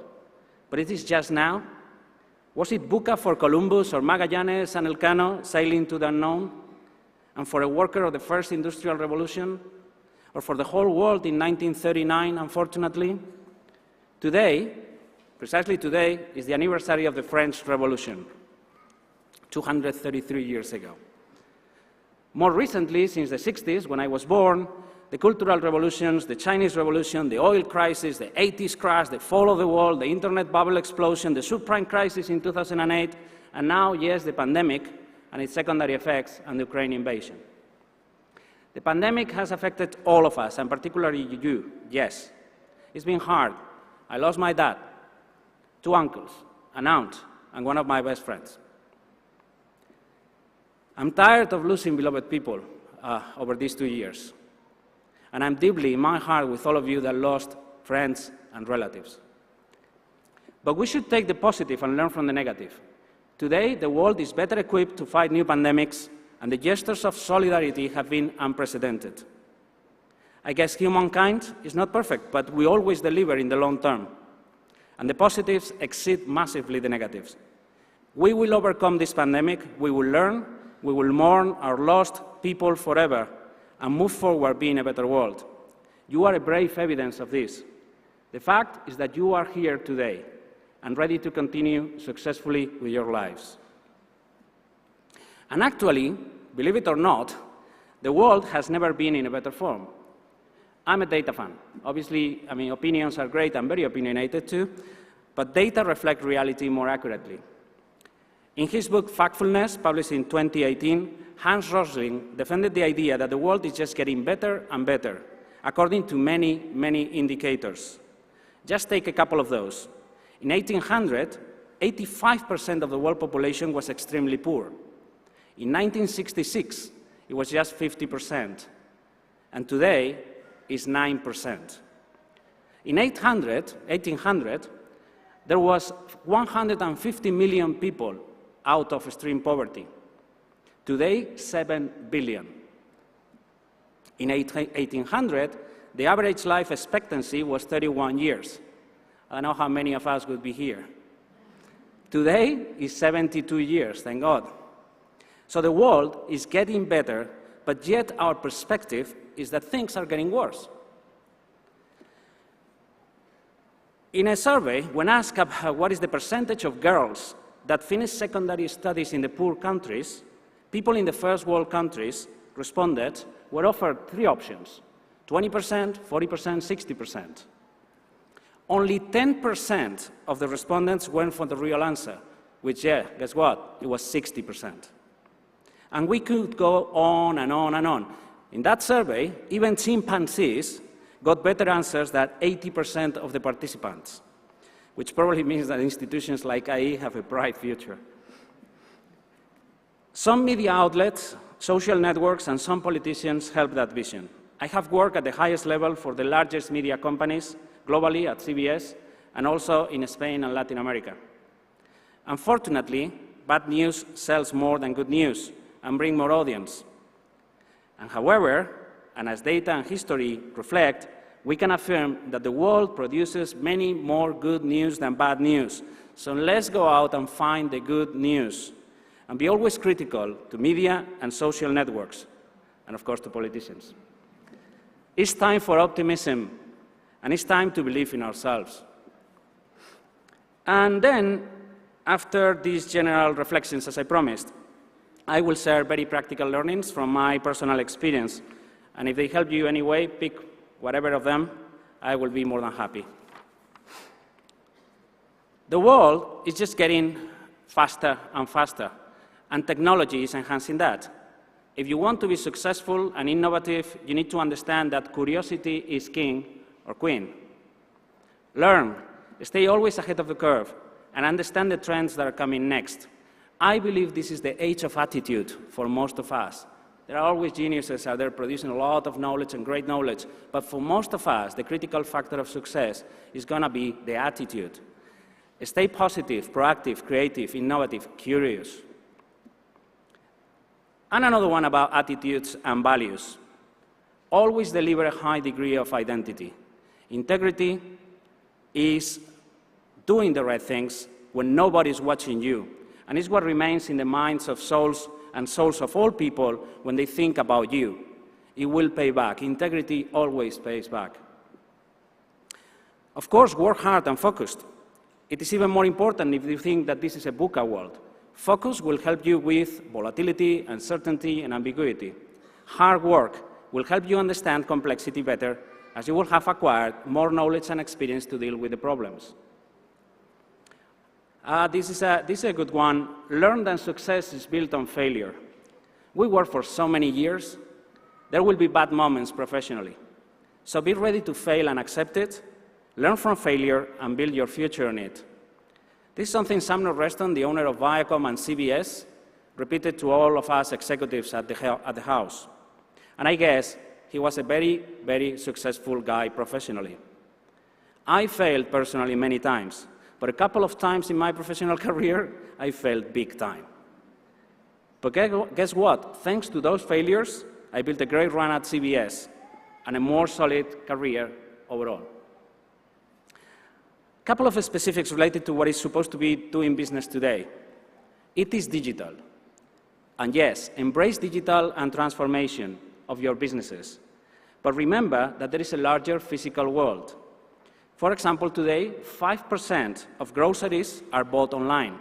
Speaker 7: But it is just now. Was it VUCA for Columbus or Magallanes and Elcano sailing to the unknown? And for a worker of the first industrial revolution? Or for the whole world in 1939, unfortunately? Today, precisely today, is the anniversary of the French Revolution, 233 years ago. More recently, since the 60s, when I was born, the cultural revolutions, the Chinese Revolution, the oil crisis, the 80s crash, the fall of the wall, the internet bubble explosion, the subprime crisis in 2008, and now, yes, the pandemic and its secondary effects and the Ukraine invasion. The pandemic has affected all of us, and particularly you, yes. It's been hard. I lost my dad, 2 uncles, an aunt, and one of my best friends. I'm tired of losing beloved people over these 2 years. And I'm deeply in my heart with all of you that lost friends and relatives. But we should take the positive and learn from the negative. Today, the world is better equipped to fight new pandemics, and the gestures of solidarity have been unprecedented. I guess humankind is not perfect, but we always deliver in the long term. And the positives exceed massively the negatives. We will overcome this pandemic, we will learn, we will mourn our lost people forever, and move forward being a better world. You are a brave evidence of this. The fact is that you are here today and ready to continue successfully with your lives. And actually, believe it or not, the world has never been in a better form. I'm a data fan. Obviously, opinions are great. I'm very opinionated too, but data reflect reality more accurately. In his book, Factfulness, published in 2018, Hans Rosling defended the idea that the world is just getting better and better, according to many, many indicators. Just take a couple of those. In 1800, 85% of the world population was extremely poor. In 1966, it was just 50%. And today, is 9%. In 1800, there was 150 million people out of extreme poverty. Today, 7 billion. In 1800, the average life expectancy was 31 years. I don't know how many of us would be here. Today is 72 years, thank God. So the world is getting better, but yet our perspective is that things are getting worse. In a survey, when asked what is the percentage of girls that finish secondary studies in the poor countries, people in the first world countries responded, were offered 3 options, 20%, 40%, 60%. Only 10% of the respondents went for the real answer, which, guess what? It was 60%. And we could go on and on and on. In that survey, even chimpanzees got better answers than 80% of the participants, which probably means that institutions like IE have a bright future. Some media outlets, social networks, and some politicians help that vision. I have worked at the highest level for the largest media companies globally at CBS, and also in Spain and Latin America. Unfortunately, bad news sells more than good news and brings more audience. And however, and as data and history reflect, we can affirm that the world produces many more good news than bad news. So let's go out and find the good news and be always critical to media and social networks, and of course to politicians. It's time for optimism, and it's time to believe in ourselves. And then, after these general reflections, as I promised, I will share very practical learnings from my personal experience. And if they help you anyway, pick whatever of them, I will be more than happy. The world is just getting faster and faster, and technology is enhancing that. If you want to be successful and innovative, you need to understand that curiosity is king or queen. Learn, stay always ahead of the curve, and understand the trends that are coming next. I believe this is the age of attitude for most of us. There are always geniuses out there producing a lot of knowledge and great knowledge, but for most of us, the critical factor of success is going to be the attitude. Stay positive, proactive, creative, innovative, curious. And another one about attitudes and values. Always deliver a high degree of identity. Integrity is doing the right things when nobody's watching you, and it's what remains in the minds of souls and souls of all people when they think about you. It will pay back. Integrity always pays back. Of course, work hard and focused. It is even more important if you think that this is a VUCA world. Focus will help you with volatility, uncertainty, and ambiguity. Hard work will help you understand complexity better, as you will have acquired more knowledge and experience to deal with the problems. This is a good one. Learn that success is built on failure. We work for so many years. There will be bad moments professionally. So be ready to fail and accept it. Learn from failure and build your future on it. This is something Samuel Reston, the owner of Viacom and CBS, repeated to all of us executives at the house. And I guess he was a very, very successful guy professionally. I failed personally many times, but a couple of times in my professional career, I failed big time. But guess what? Thanks to those failures, I built a great run at CBS and a more solid career overall. A couple of specifics related to what is supposed to be doing business today. It is digital. And yes, embrace digital and transformation of your businesses. But remember that there is a larger physical world. For example, today, 5% of groceries are bought online,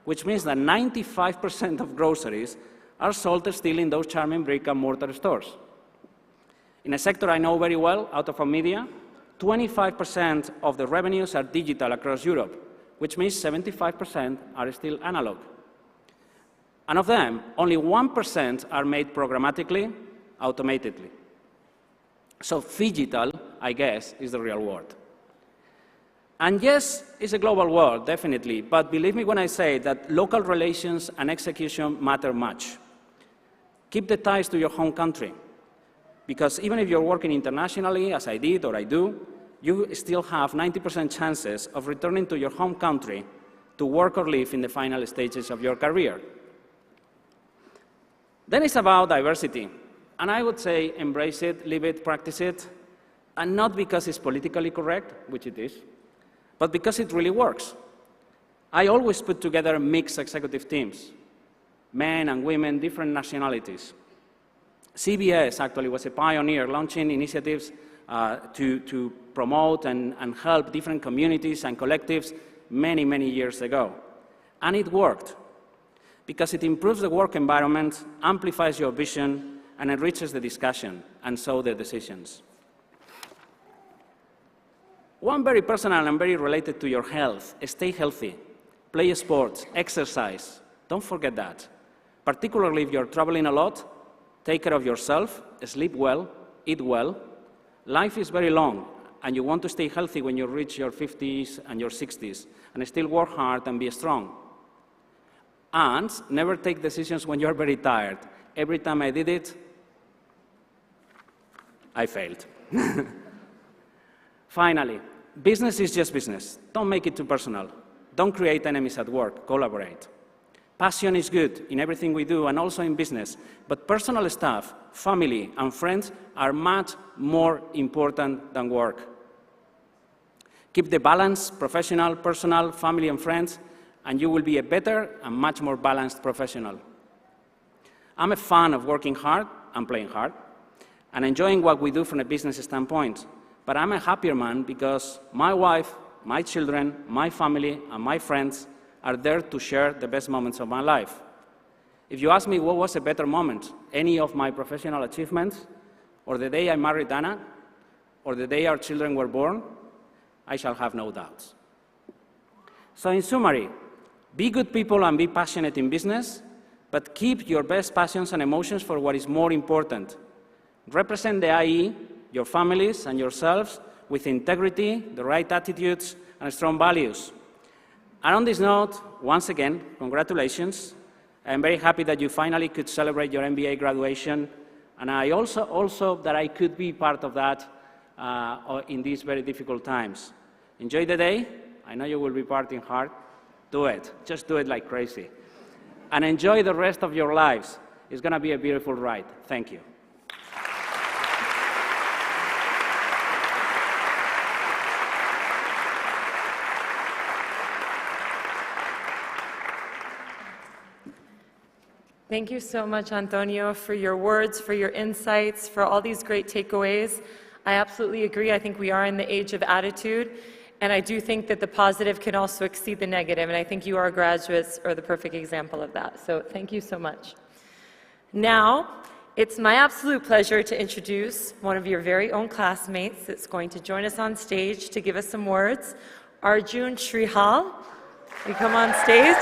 Speaker 7: which means that 95% of groceries are sold still in those charming brick-and-mortar stores. In a sector I know very well, out-of-home media, 25% of the revenues are digital across Europe, which means 75% are still analog. And of them, only 1% are made programmatically, automatically. So phygital, I guess, is the real word. And yes, it's a global world, definitely, but believe me when I say that local relations and execution matter much. Keep the ties to your home country, because even if you're working internationally, as I did or I do, you still have 90% chances of returning to your home country to work or live in the final stages of your career. Then it's about diversity. And I would say embrace it, live it, practice it, and not because it's politically correct, which it is, but because it really works. I always put together mixed executive teams, men and women, different nationalities. CBS actually was a pioneer launching initiatives to promote and help different communities and collectives many, many years ago. And it worked because it improves the work environment, amplifies your vision, and enriches the discussion, and so the decisions. One very personal and very related to your health: stay healthy, play sports, exercise. Don't forget that. Particularly if you're traveling a lot, take care of yourself, sleep well, eat well. Life is very long, and you want to stay healthy when you reach your 50s and your 60s, and still work hard and be strong. And never take decisions when you're very tired. Every time I did it, I failed. Finally, business is just business. Don't make it too personal. Don't create enemies at work. Collaborate. Passion is good in everything we do and also in business, but personal stuff, family, and friends are much more important than work. Keep the balance, professional, personal, family, and friends, and you will be a better and much more balanced professional. I'm a fan of working hard and playing hard, and enjoying what we do from a business standpoint. But I'm a happier man because my wife, my children, my family, and my friends are there to share the best moments of my life. If you ask me what was a better moment, any of my professional achievements, or the day I married Anna, or the day our children were born, I shall have no doubts. So in summary, be good people and be passionate in business, but keep your best passions and emotions for what is more important. Represent the IE, your families and yourselves with integrity, the right attitudes, and strong values. And on this note, once again, congratulations. I'm very happy that you finally could celebrate your MBA graduation, and I also that I could be part of that in these very difficult times. Enjoy the day. I know you will be partying hard. Do it. Just do it like crazy. And enjoy the rest of your lives. It's going to be a beautiful ride. Thank you.
Speaker 5: Thank you so much, Antonio, for your words, for your insights, for all these great takeaways. I absolutely agree. I think we are in the age of attitude, and I do think that the positive can also exceed the negative, and I think you, our graduates, are the perfect example of that. So thank you so much. Now, it's my absolute pleasure to introduce one of your very own classmates that's going to join us on stage to give us some words. Arjun Shrihal, you come on stage.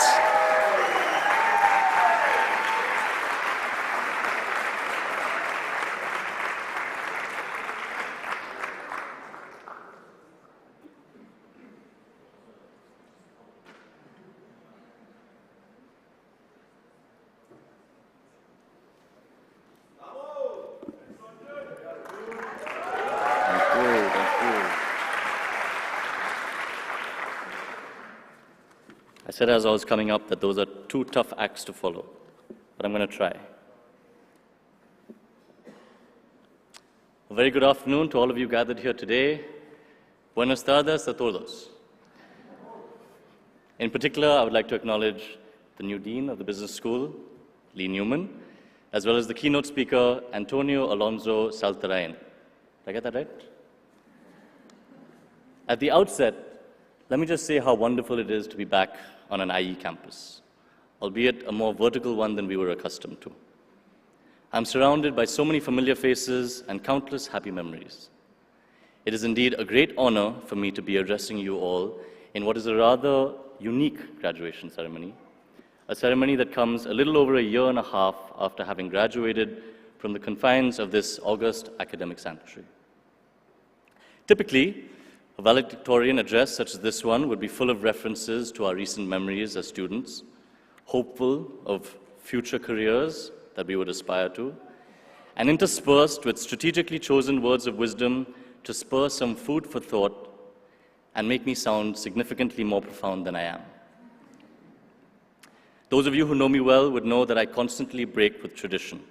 Speaker 8: I said as I was coming up that those are two tough acts to follow, but I'm going to try. A very good afternoon to all of you gathered here today. Buenas tardes a todos. In particular, I would like to acknowledge the new Dean of the Business School, Lee Newman, as well as the keynote speaker, Antonio Alonso Saltarain. Did I get that right? At the outset, let me just say how wonderful it is to be back on an IE campus, albeit a more vertical one than we were accustomed to. I'm surrounded by so many familiar faces and countless happy memories. It is indeed a great honor for me to be addressing you all in what is a rather unique graduation ceremony, a ceremony that comes a little over a year and a half after having graduated from the confines of this august academic sanctuary. Typically, a valedictorian address such as this one would be full of references to our recent memories as students, hopeful of future careers that we would aspire to, and interspersed with strategically chosen words of wisdom to spur some food for thought and make me sound significantly more profound than I am. Those of you who know me well would know that I constantly break with tradition.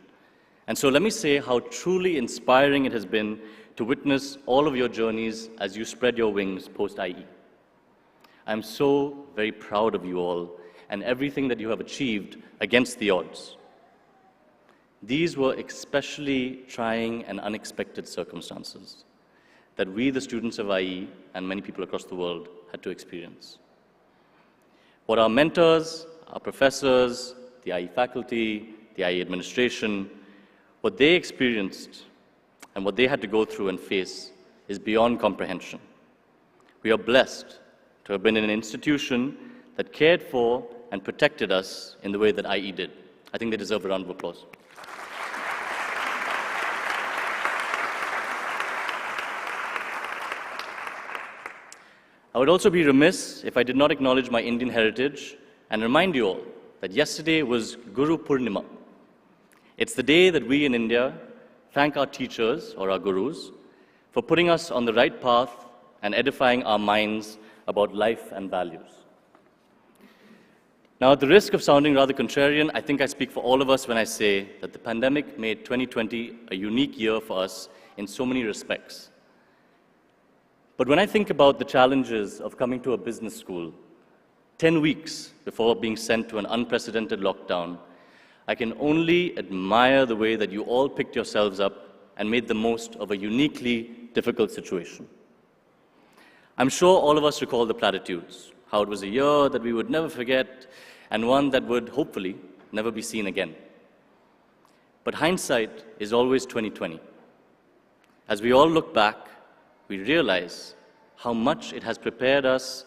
Speaker 8: And so let me say how truly inspiring it has been to witness all of your journeys as you spread your wings post-IE. I'm so very proud of you all and everything that you have achieved against the odds. These were especially trying and unexpected circumstances that we, the students of IE, and many people across the world, had to experience. What our mentors, our professors, the IE faculty, the IE administration, what they experienced and what they had to go through and face is beyond comprehension. We are blessed to have been in an institution that cared for and protected us in the way that IE did. I think they deserve a round of applause. I would also be remiss if I did not acknowledge my Indian heritage and remind you all that yesterday was Guru Purnima. It's the day that we in India thank our teachers, or our gurus, for putting us on the right path and edifying our minds about life and values. Now, at the risk of sounding rather contrarian, I think I speak for all of us when I say that the pandemic made 2020 a unique year for us in so many respects. But when I think about the challenges of coming to a business school 10 weeks before being sent to an unprecedented lockdown, I can only admire the way that you all picked yourselves up and made the most of a uniquely difficult situation. I'm sure all of us recall the platitudes, how it was a year that we would never forget and one that would, hopefully, never be seen again. But hindsight is always 20/20. As we all look back, we realize how much it has prepared us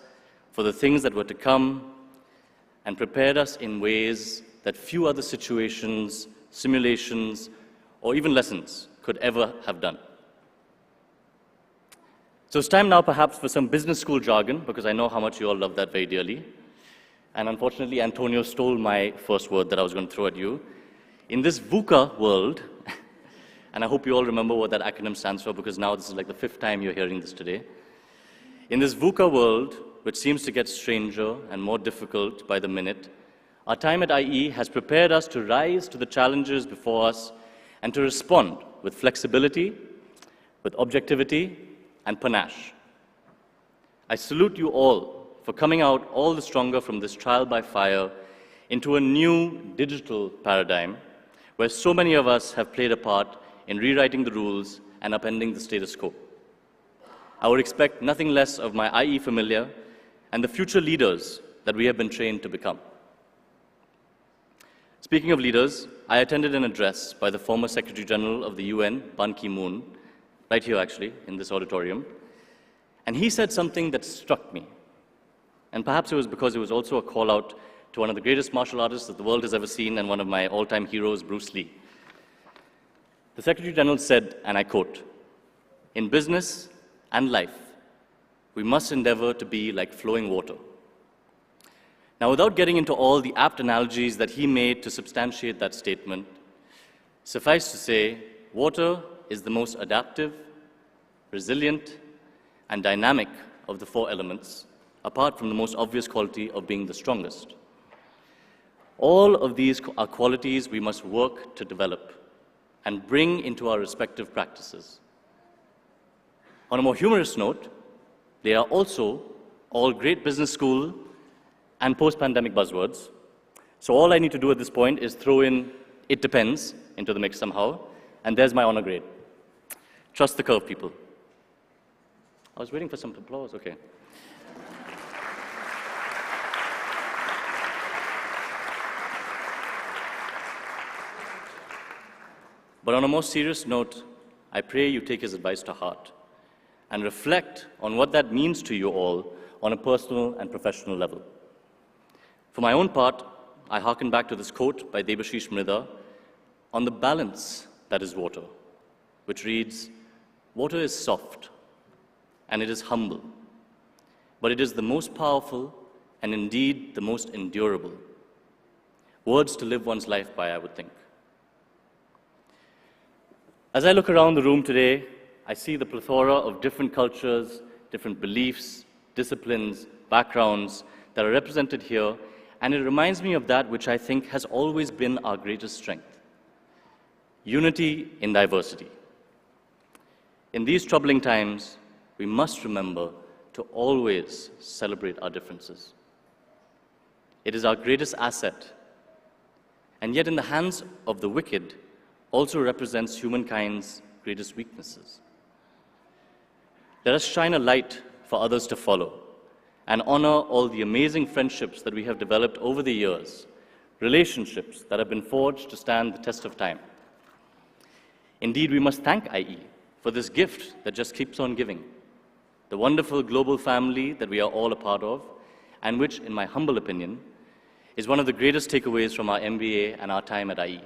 Speaker 8: for the things that were to come, and prepared us in ways that few other situations, simulations, or even lessons could ever have done. So it's time now perhaps for some business school jargon, because I know how much you all love that very dearly. And unfortunately, Antonio stole my first word that I was going to throw at you. In this VUCA world, and I hope you all remember what that acronym stands for, because now this is like the 5th time you're hearing this today. In this VUCA world, which seems to get stranger and more difficult by the minute, our time at IE has prepared us to rise to the challenges before us and to respond with flexibility, with objectivity, and panache. I salute you all for coming out all the stronger from this trial by fire into a new digital paradigm where so many of us have played a part in rewriting the rules and upending the status quo. I would expect nothing less of my IE familia and the future leaders that we have been trained to become. Speaking of leaders, I attended an address by the former Secretary General of the UN, Ban Ki-moon, right here actually, in this auditorium, and he said something that struck me. And perhaps it was because it was also a call out to one of the greatest martial artists that the world has ever seen and one of my all-time heroes, Bruce Lee. The Secretary General said, and I quote, "In business and life, we must endeavor to be like flowing water." Now, without getting into all the apt analogies that he made to substantiate that statement, suffice to say, water is the most adaptive, resilient, and dynamic of the 4 elements, apart from the most obvious quality of being the strongest. All of these are qualities we must work to develop and bring into our respective practices. On a more humorous note, they are also all great business school and post-pandemic buzzwords. So all I need to do at this point is throw in "it depends" into the mix somehow, and there's my honor grade. Trust the curve, people. I was waiting for some applause, okay. But on a more serious note, I pray you take his advice to heart and reflect on what that means to you all on a personal and professional level. For my own part, I hearken back to this quote by Debashish Mrida on the balance that is water, which reads, "Water is soft and it is humble, but it is the most powerful and indeed the most endurable." Words to live one's life by, I would think. As I look around the room today, I see the plethora of different cultures, different beliefs, disciplines, backgrounds that are represented here, and it reminds me of that which I think has always been our greatest strength: unity in diversity. In these troubling times, we must remember to always celebrate our differences. It is our greatest asset, and yet in the hands of the wicked, also represents humankind's greatest weaknesses. Let us shine a light for others to follow and honor all the amazing friendships that we have developed over the years, relationships that have been forged to stand the test of time. Indeed, we must thank IE for this gift that just keeps on giving, the wonderful global family that we are all a part of, and which, in my humble opinion, is one of the greatest takeaways from our MBA and our time at IE.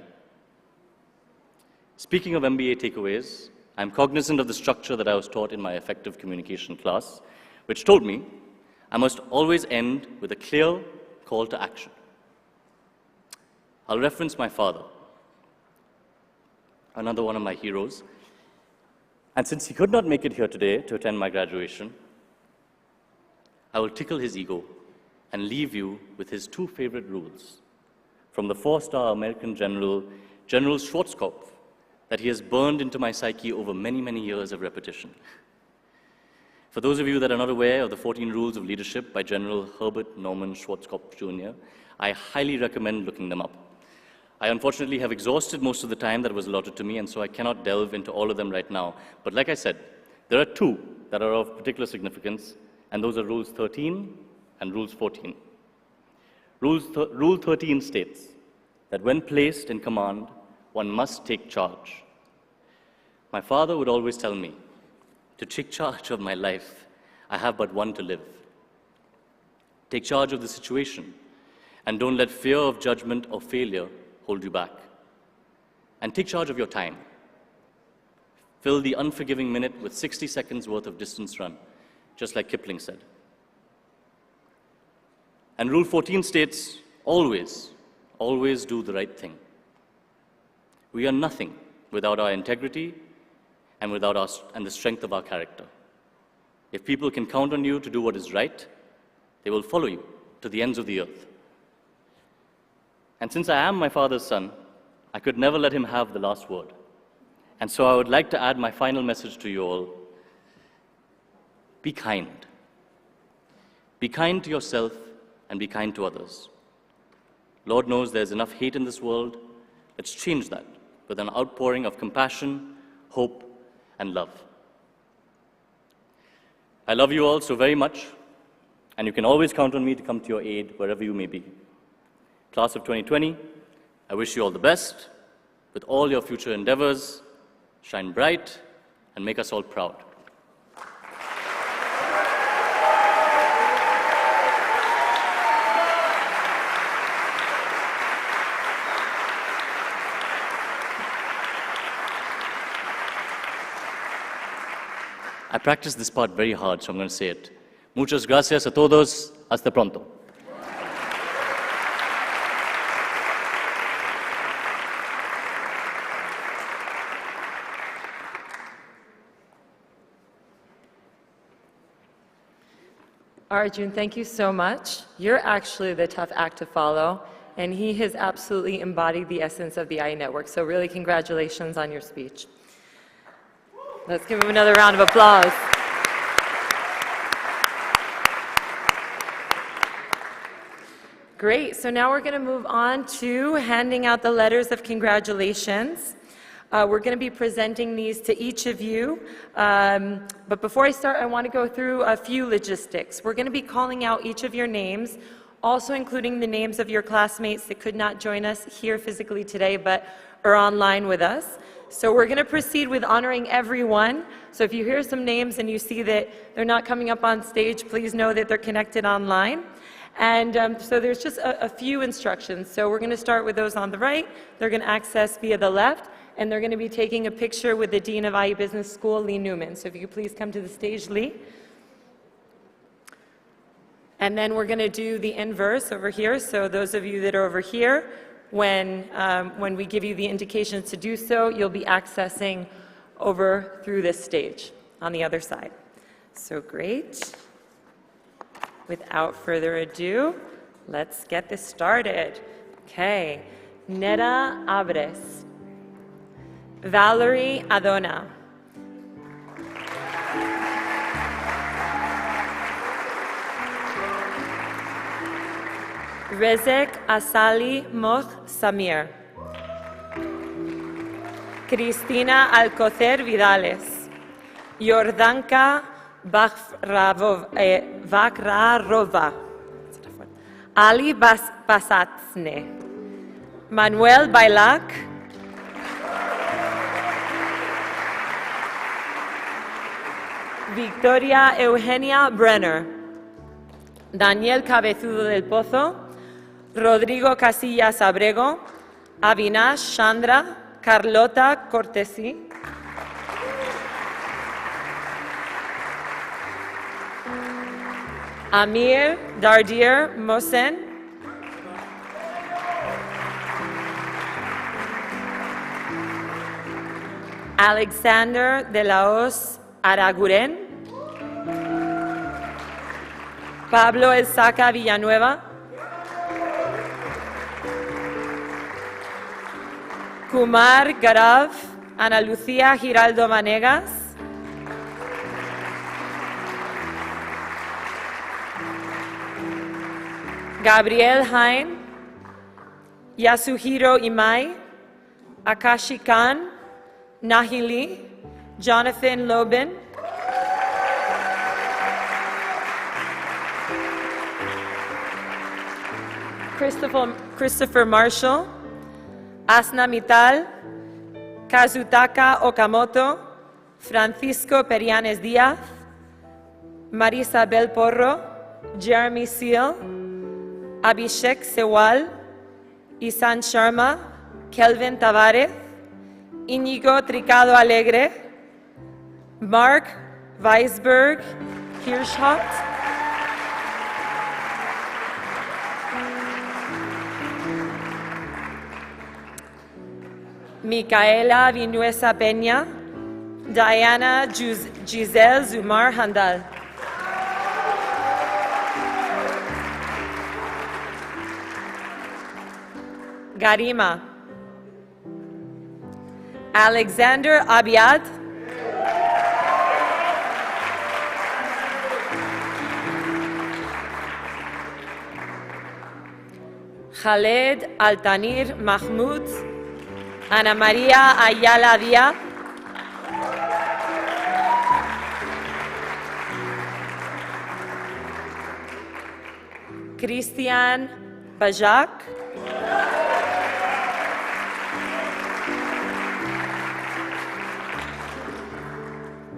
Speaker 8: Speaking of MBA takeaways, I'm cognizant of the structure that I was taught in my effective communication class, which told me I must always end with a clear call to action. I'll reference my father, another one of my heroes, and since he could not make it here today to attend my graduation, I will tickle his ego and leave you with his 2 favorite rules from the 4-star American General Schwarzkopf, that he has burned into my psyche over many, many years of repetition. For those of you that are not aware of the 14 Rules of Leadership by General Herbert Norman Schwarzkopf Jr., I highly recommend looking them up. I unfortunately have exhausted most of the time that was allotted to me, and so I cannot delve into all of them right now. But like I said, there are 2 that are of particular significance, and those are Rules 13 and Rules 14. Rule 13 states that when placed in command, one must take charge. My father would always tell me, to take charge of my life, I have but one to live. Take charge of the situation, and don't let fear of judgment or failure hold you back. And take charge of your time. Fill the unforgiving minute with 60 seconds worth of distance run, just like Kipling said. And Rule 14 states, always, always do the right thing. We are nothing without our integrity and without the strength of our character. If people can count on you to do what is right, they will follow you to the ends of the earth. And since I am my father's son, I could never let him have the last word. And so I would like to add my final message to you all. Be kind. Be kind to yourself and be kind to others. Lord knows there's enough hate in this world. Let's change that with an outpouring of compassion, hope, and love. I love you all so very much, and you can always count on me to come to your aid wherever you may be. Class of 2020, I wish you all the best with all your future endeavors. Shine bright and make us all proud. I practiced this part very hard, so I'm going to say it. Muchas gracias a todos. Hasta pronto.
Speaker 5: Arjun, thank you so much. You're actually the tough act to follow, and he has absolutely embodied the essence of the IE Network, so really congratulations on your speech. Let's give him another round of applause. Great, so now we're going to move on to handing out the letters of congratulations. We're going to be presenting these to each of you, but before I start, I want to go through a few logistics. We're going to be calling out each of your names, also including the names of your classmates that could not join us here physically today, but are online with us. So we're going to proceed with honoring everyone. So if you hear some names and you see that they're not coming up on stage, please know that they're connected online. And so there's just a few instructions. So we're going to start with those on the right. They're going to access via the left. And they're going to be taking a picture with the Dean of IE Business School, Lee Newman. So if you could please come to the stage, Lee. And then we're going to do the inverse over here. So those of you that are over here, when we give you the indications to do so, you'll be accessing over through this stage on the other side. So great. Without further ado, let's get this started. Okay. Neda Abres. Valerie Adona. Rezek Asali Moh Samir. Cristina Alcocer Vidales. Jordanka Vakrarova. Ali Basatsne. Manuel Bailac. Victoria Eugenia Brenner. Daniel Cabezudo del Pozo. Rodrigo Casillas Abrego. Avinash Chandra. Carlota Cortesi. Amir Dardier Mosen. Alexander de Laos Araguren. Pablo Elsaca Villanueva. Kumar Garav. Ana Lucía Giraldo Vanegas. Gabriel Hain. Yasuhiro Imai. Akashi Khan. Nahili. Jonathan Lobin. Christopher Marshall. Asna Mital. Kazutaka Okamoto. Francisco Perianes Díaz. Marisabel Porro. Jeremy Seal, Abhishek Sewal, Isan Sharma, Kelvin Tavares, Íñigo Tricado Alegre, Mark Weisberg Hirschhaupt, Micaela Vinuesa Peña, Diana Giselle Zumar Handal. Garima. Alexander Abiad. Khaled Altanir Mahmoud. Ana María Ayala Díaz. Christian Bajak.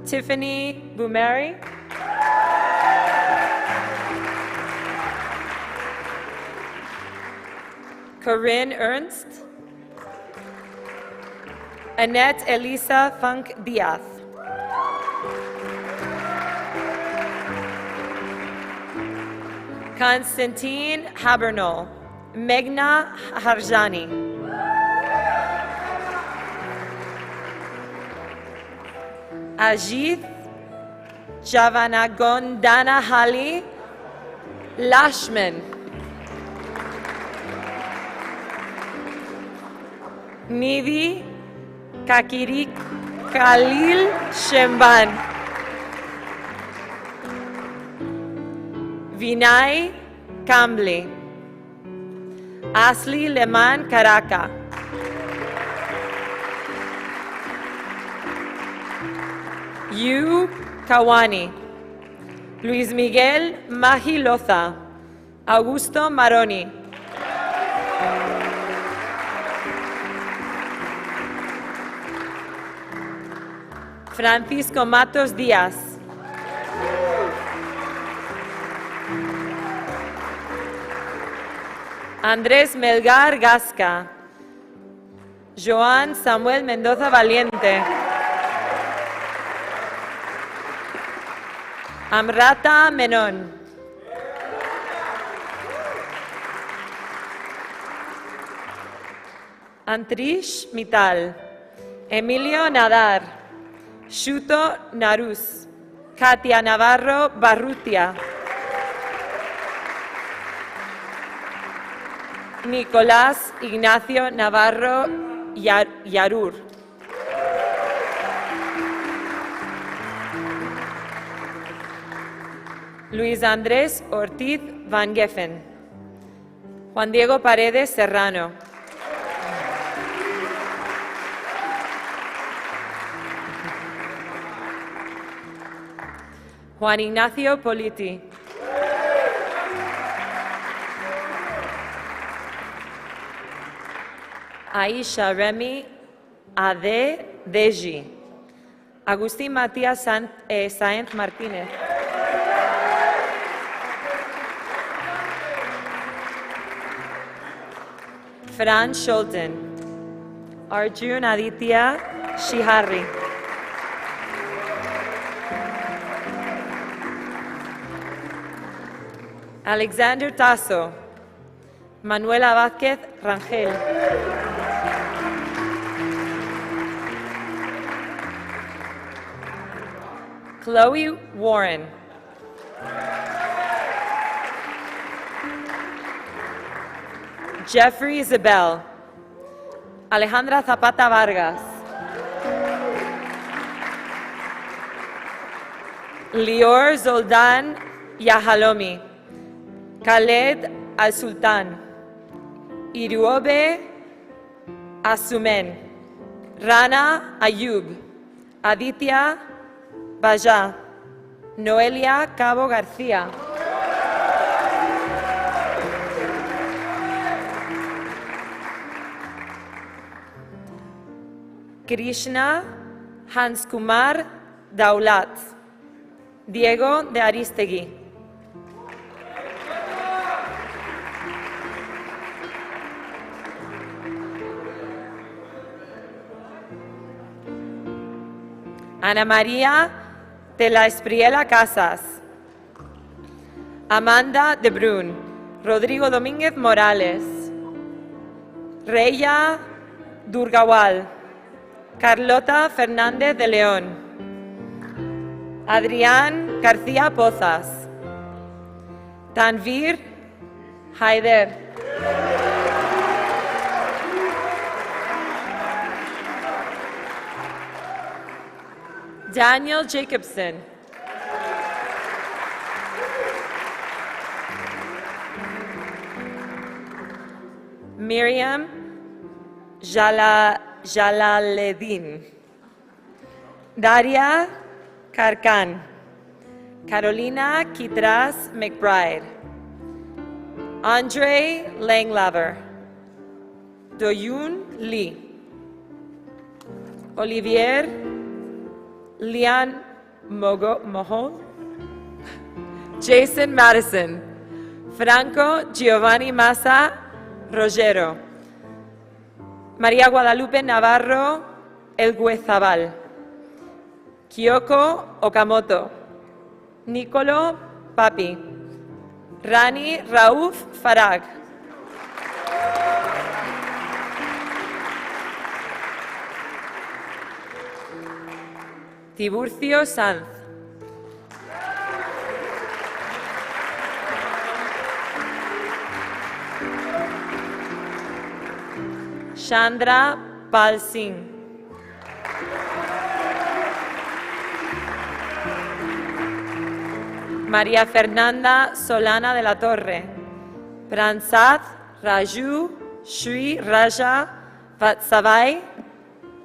Speaker 5: Tiffany Boumeri. Corinne Ernst. Annette Elisa Funk Diaz. Constantine Habernal. Meghna Harjani. Ajit Javanagondana Hali Lashman. Nidhi Kakiri Khalil Shemban. Vinay Kamble. Asli Leman Karaka. Yu Kawani. Luis Miguel Majiloza. Augusto Maroni. Francisco Matos Díaz. Andrés Melgar Gasca. Joan Samuel Mendoza Valiente. Amrata Menon. Antrish Mital. Emilio Nadar. Shuto Narus. Katia Navarro Barrutia. Nicolás Ignacio Navarro Yarur. Luis Andrés Ortiz Van Geffen. Juan Diego Paredes Serrano. Juan Ignacio Politi. Aisha Remy Ade Deji. Agustín Matías Sáenz Martínez. Fran Scholten. Arjun Aditya Shihari. Alexander Tasso. Manuela Vázquez Rangel. Chloe Warren. Jeffrey Isabel. Alejandra Zapata Vargas. Lior Zoldan Yahalomi. Khaled Al-Sultan. Iruobe Asumen. Rana Ayub. Aditya Baja. Noelia Cabo García. Krishna Hanskumar Daulat. Diego de Aristegui. Ana María de la Espriela Casas, Amanda de Brun, Rodrigo Domínguez Morales, Reya Durgawal, Carlota Fernández de León, Adrián García Pozas, Tanvir Haider, Daniel Jacobson, Miriam Jalaledin, Daria Karkan, Carolina Kitras McBride, Andre Langlaver, Doyun Lee, Olivier Lian Mohon, Jason Madison, Franco Giovanni Massa Rogero, María Guadalupe Navarro El Guezabal, Kyoko Okamoto, Nicolo Papi, Rani Rauf Farag, Tiburcio Sanz, Chandra Pal Singh, María Fernanda Solana de la Torre, Pransad Raju Shui Raja Vatsavai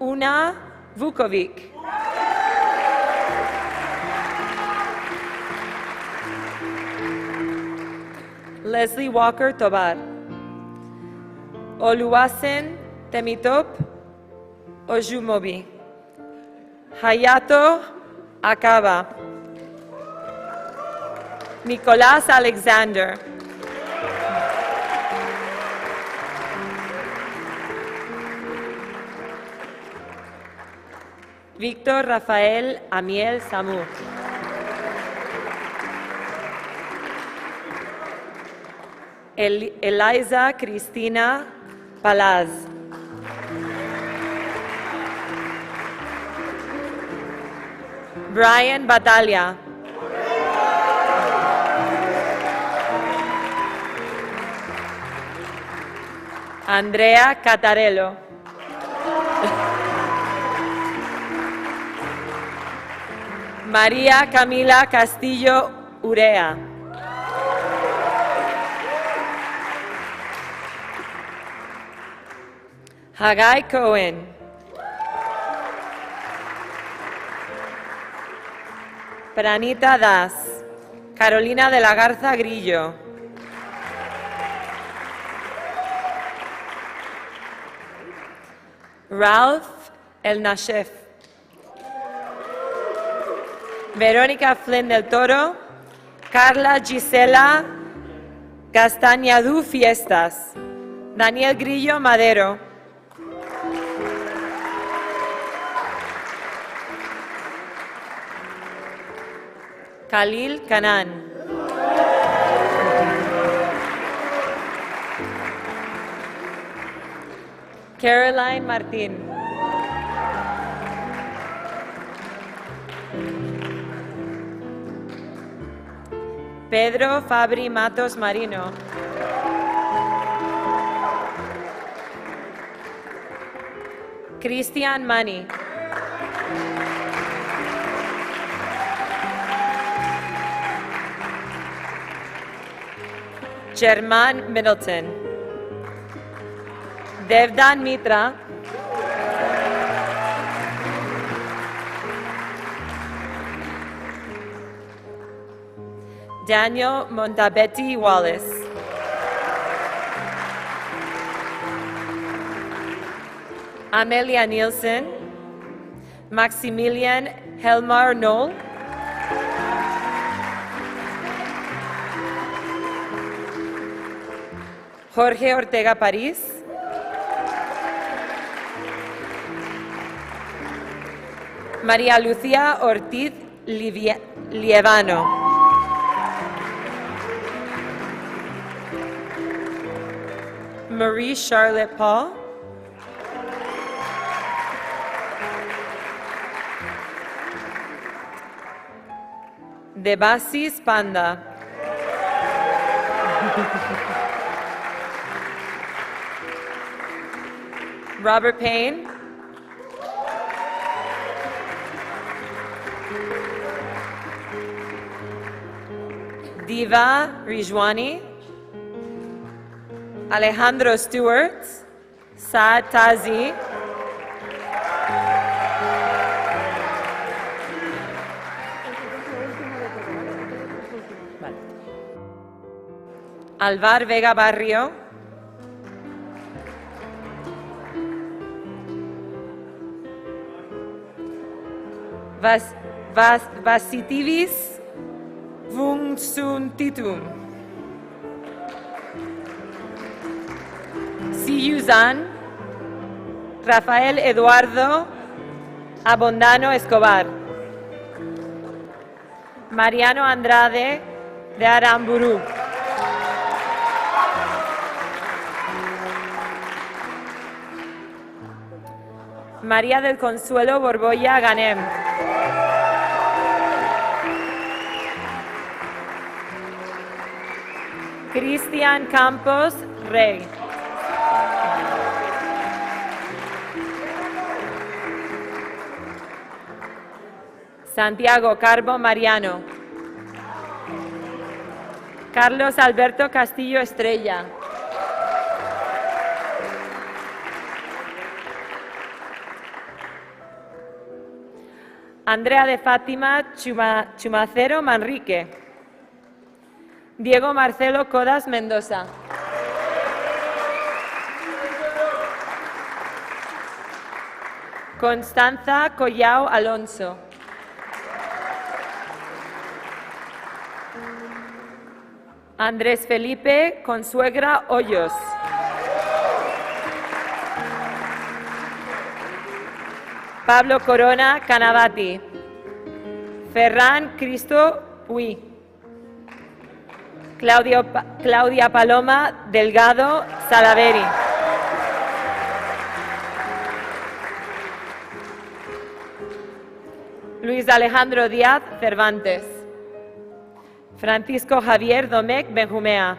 Speaker 5: Una Vukovic, Leslie Walker Tobar, Oluwasen Temitop Ojumobi, Hayato Akaba, Nicolás Alexander, Víctor Rafael Amiel Samu, Eliza Cristina Palaz, Brian Batalla, Andrea Catarello, María Camila Castillo Urea, Hagai Cohen, Pranita Das, Carolina de la Garza Grillo, Ralph El Nashef, Verónica Flynn del Toro, Carla Gisela Castañadú Fiestas, Daniel Grillo Madero, Khalil Kanan, Caroline Martín, Pedro Fabri Matos Marino, Cristian Mani, German Middleton, Devdan Mitra, Daniel Montabetti Wallace, Amelia Nielsen, Maximilian Helmar Knoll, Jorge Ortega París, María Lucía Ortiz Lievano. Marie Charlotte Paul. Debasis Panda. Robert Payne. Diva Rijwani. Alejandro Stewart. Saad Tazi. Alvar Vega Barrio. Vasitivis Vungsuntitum. Siyuzan. Rafael Eduardo Abondano Escobar. Mariano Andrade de Aramburu. María del Consuelo Borbolla Ganem. Cristian Campos Rey. Santiago Carbo Mariano. Carlos Alberto Castillo Estrella. Andrea de Fátima Chumacero Manrique. Diego Marcelo Codas Mendoza. Constanza Collao Alonso. Andrés Felipe Consuegra Hoyos. Pablo Corona Canavati. Ferran Cristo Puy. Claudia Paloma Delgado Salaveri. Luis Alejandro Díaz Cervantes. Francisco Javier Domecq Benjumea.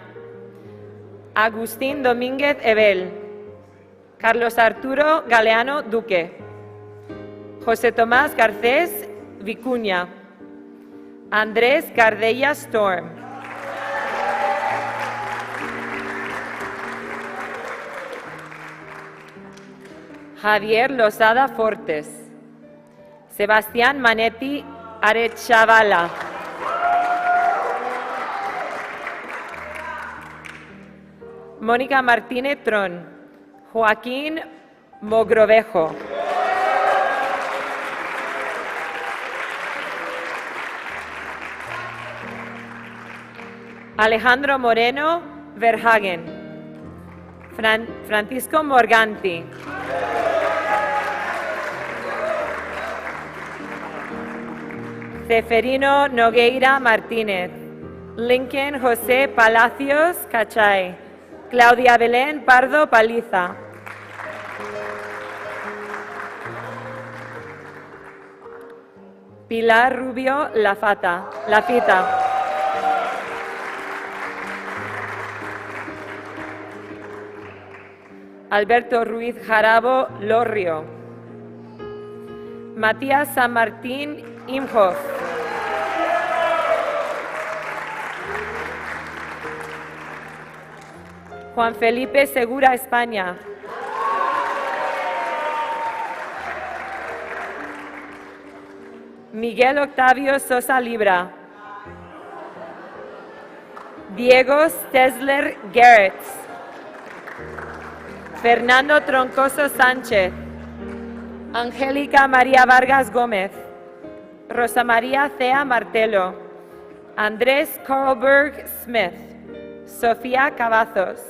Speaker 5: Agustín Domínguez Ebel. Carlos Arturo Galeano Duque. José Tomás Garcés Vicuña. Andrés Gardella Storm. Javier Losada Fortes. Sebastián Manetti Arechavala. Mónica Martínez Tron. Joaquín Mogrovejo. Alejandro Moreno Verhagen. Francisco Morganti. Ceferino Nogueira Martínez. Lincoln José Palacios Cachay. Claudia Belén Pardo Paliza. Pilar Rubio Lafita. Alberto Ruiz Jarabo Lorrio. Matías San Martín Imhoff. Juan Felipe Segura España. Miguel Octavio Sosa Libra. Diego Stesler Garrett. Fernando Troncoso Sánchez. Angélica María Vargas Gómez. Rosa María Cea Martelo. Andrés Carlberg Smith. Sofía Cavazos.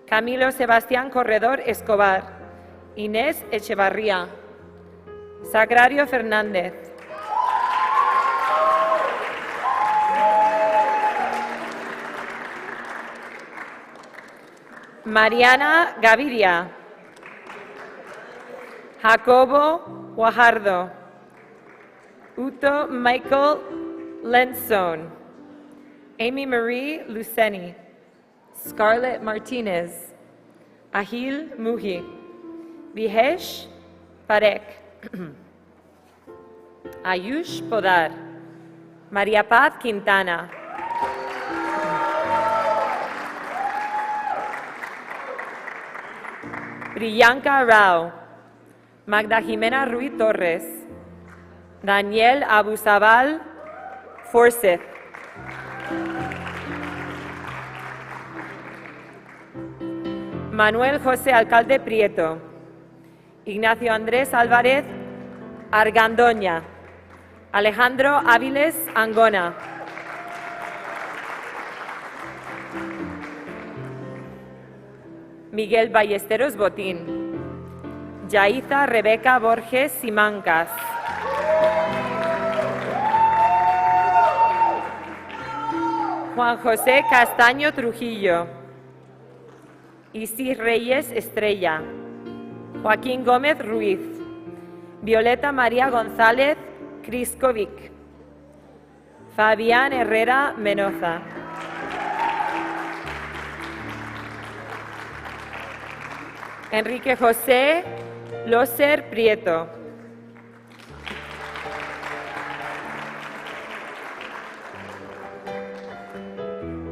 Speaker 5: Camilo Sebastián Corredor Escobar. Inés Echevarría. Sagrario Fernández. Mariana Gaviria. Jacobo Guajardo. Uto Michael Lenzone. Amy Marie Luceni. Scarlett Martinez. Ahil Muhi. Vihesh Parek. Ayush Podar. María Paz Quintana. Priyanka Rao. Magda Jimena Ruiz Torres. Daniel Abusabal Forsyth. Manuel José Alcalde Prieto. Ignacio Andrés Álvarez Argandoña. Alejandro Áviles Angona. Miguel Ballesteros Botín. Yaiza Rebeca Borges Simancas. Juan José Castaño Trujillo. Isis Reyes Estrella. Joaquín Gómez Ruiz. Violeta María González Kriskovic. Fabián Herrera Menoza. Enrique José Loser Prieto.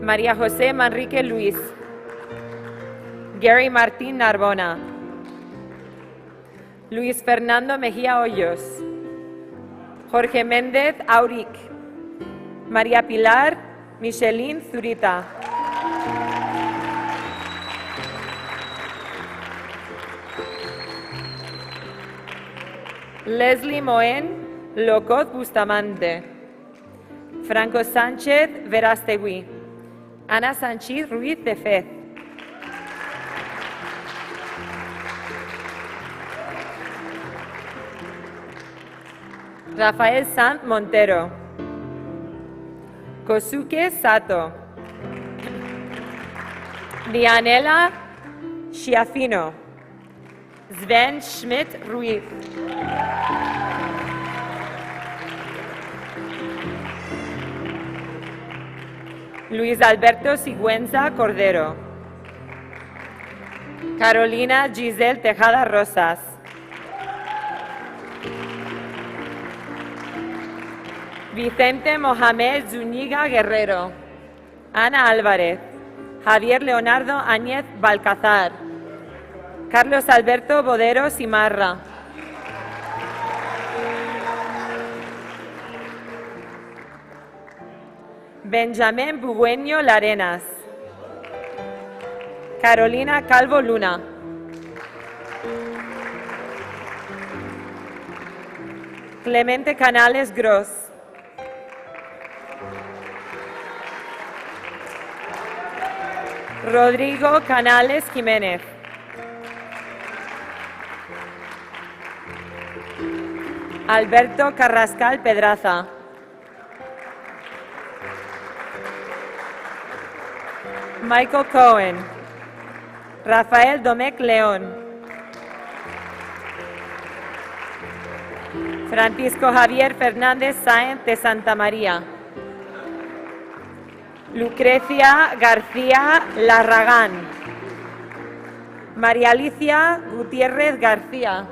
Speaker 5: María José Manrique Luis. Gary Martín Narbona. Luis Fernando Mejía Hoyos. Jorge Méndez Auric. María Pilar Michelín Zurita. Leslie Moen Locoz Bustamante. Franco Sánchez Verastegui. Ana Sánchez Ruiz de Fez. Rafael Sant Montero. Kosuke Sato. Dianela Schiafino. Sven Schmidt Ruiz. Luis Alberto Sigüenza Cordero. Carolina Giselle Tejada Rosas. Vicente Mohamed Zúñiga Guerrero. Ana Álvarez. Javier Leonardo Áñez Balcazar. Carlos Alberto Bodero Simarra. Benjamín Bugüeño Larenas. Carolina Calvo Luna. Clemente Canales Gross. Rodrigo Canales Jiménez. Alberto Carrascal Pedraza. Michael Cohen. Rafael Domecq León. Francisco Javier Fernández Sáenz de Santa María. Lucrecia García Larragán. María Alicia Gutiérrez García.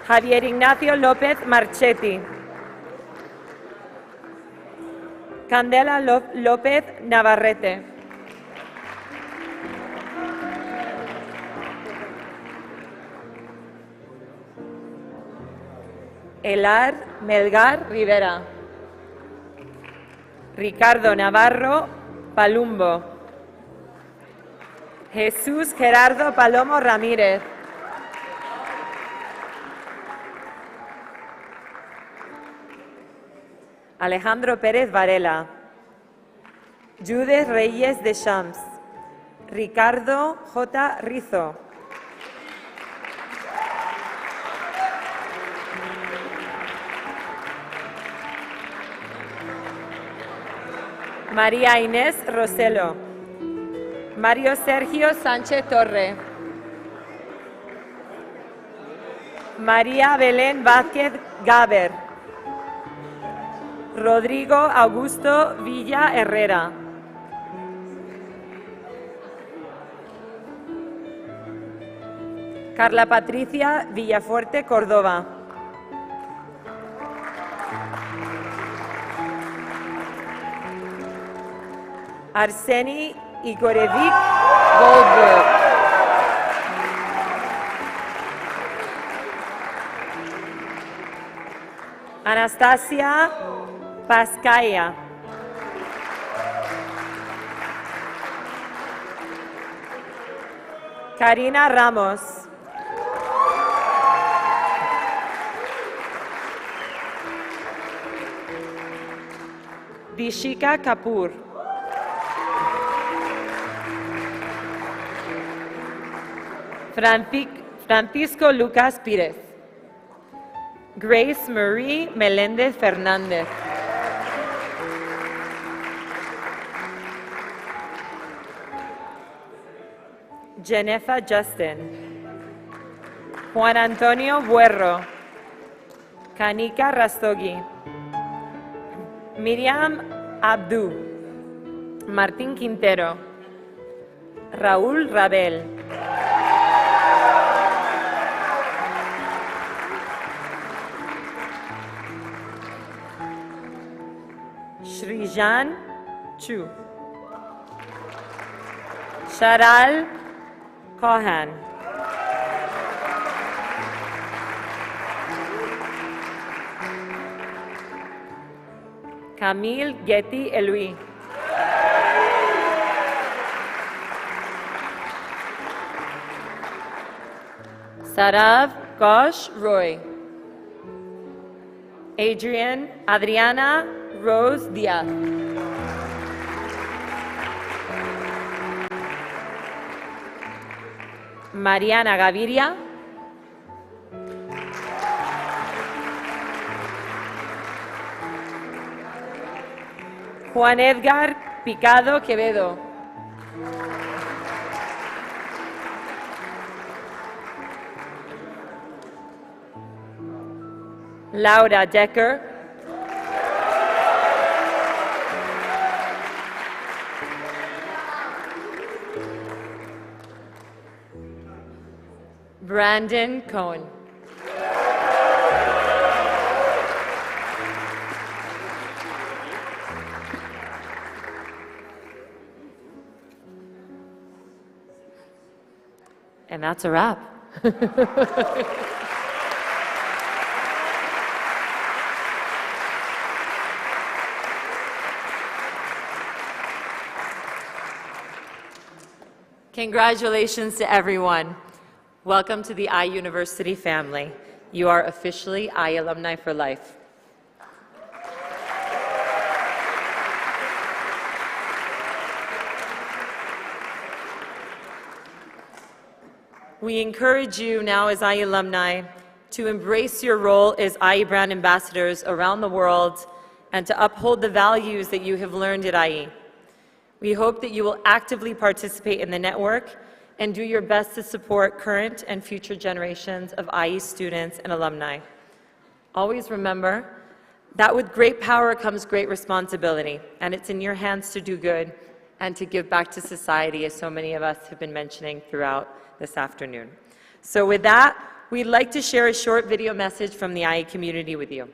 Speaker 5: Javier Ignacio López Marchetti. Candela López Navarrete. Elar Melgar Rivera. Ricardo Navarro Palumbo. Jesús Gerardo Palomo Ramírez. Alejandro Pérez Varela. Judith Reyes de Champs. Ricardo J. Rizo. María Inés Roselo. Mario Sergio Sánchez Torre. María Belén Vázquez Gaber. Rodrigo Augusto Villa Herrera. Carla Patricia Villafuerte Córdoba. Arseny Igorevich Goldberg. Anastasia Paskaya. Karina Ramos. Vishika Kapoor. Francisco Lucas Pires. Grace Marie Meléndez Fernández. Jenefa Justin. Juan Antonio Buerro. Kanika Rastogi. Miriam Abdu. Martín Quintero. Raúl Rabel. Shrijan Chu. Sharal Kohan. Camille Getty Elui. Sarav Ghosh Roy. Adriana Rose Diaz. Mariana Gaviria. Juan Edgar Picado Quevedo. Laura Decker. Brandon Cohen. And that's a wrap. Congratulations to everyone. Welcome to the iUniversity family. You are officially iAlumni for life. We encourage you now as iAlumni to embrace your role as IE brand ambassadors around the world and to uphold the values that you have learned at IE. We hope that you will actively participate in the network and do your best to support current and future generations of IE students and alumni. Always remember that with great power comes great responsibility, and it's in your hands to do good and to give back to society, as so many of us have been mentioning throughout this afternoon. So with that, we'd like to share a short video message from the IE community with you.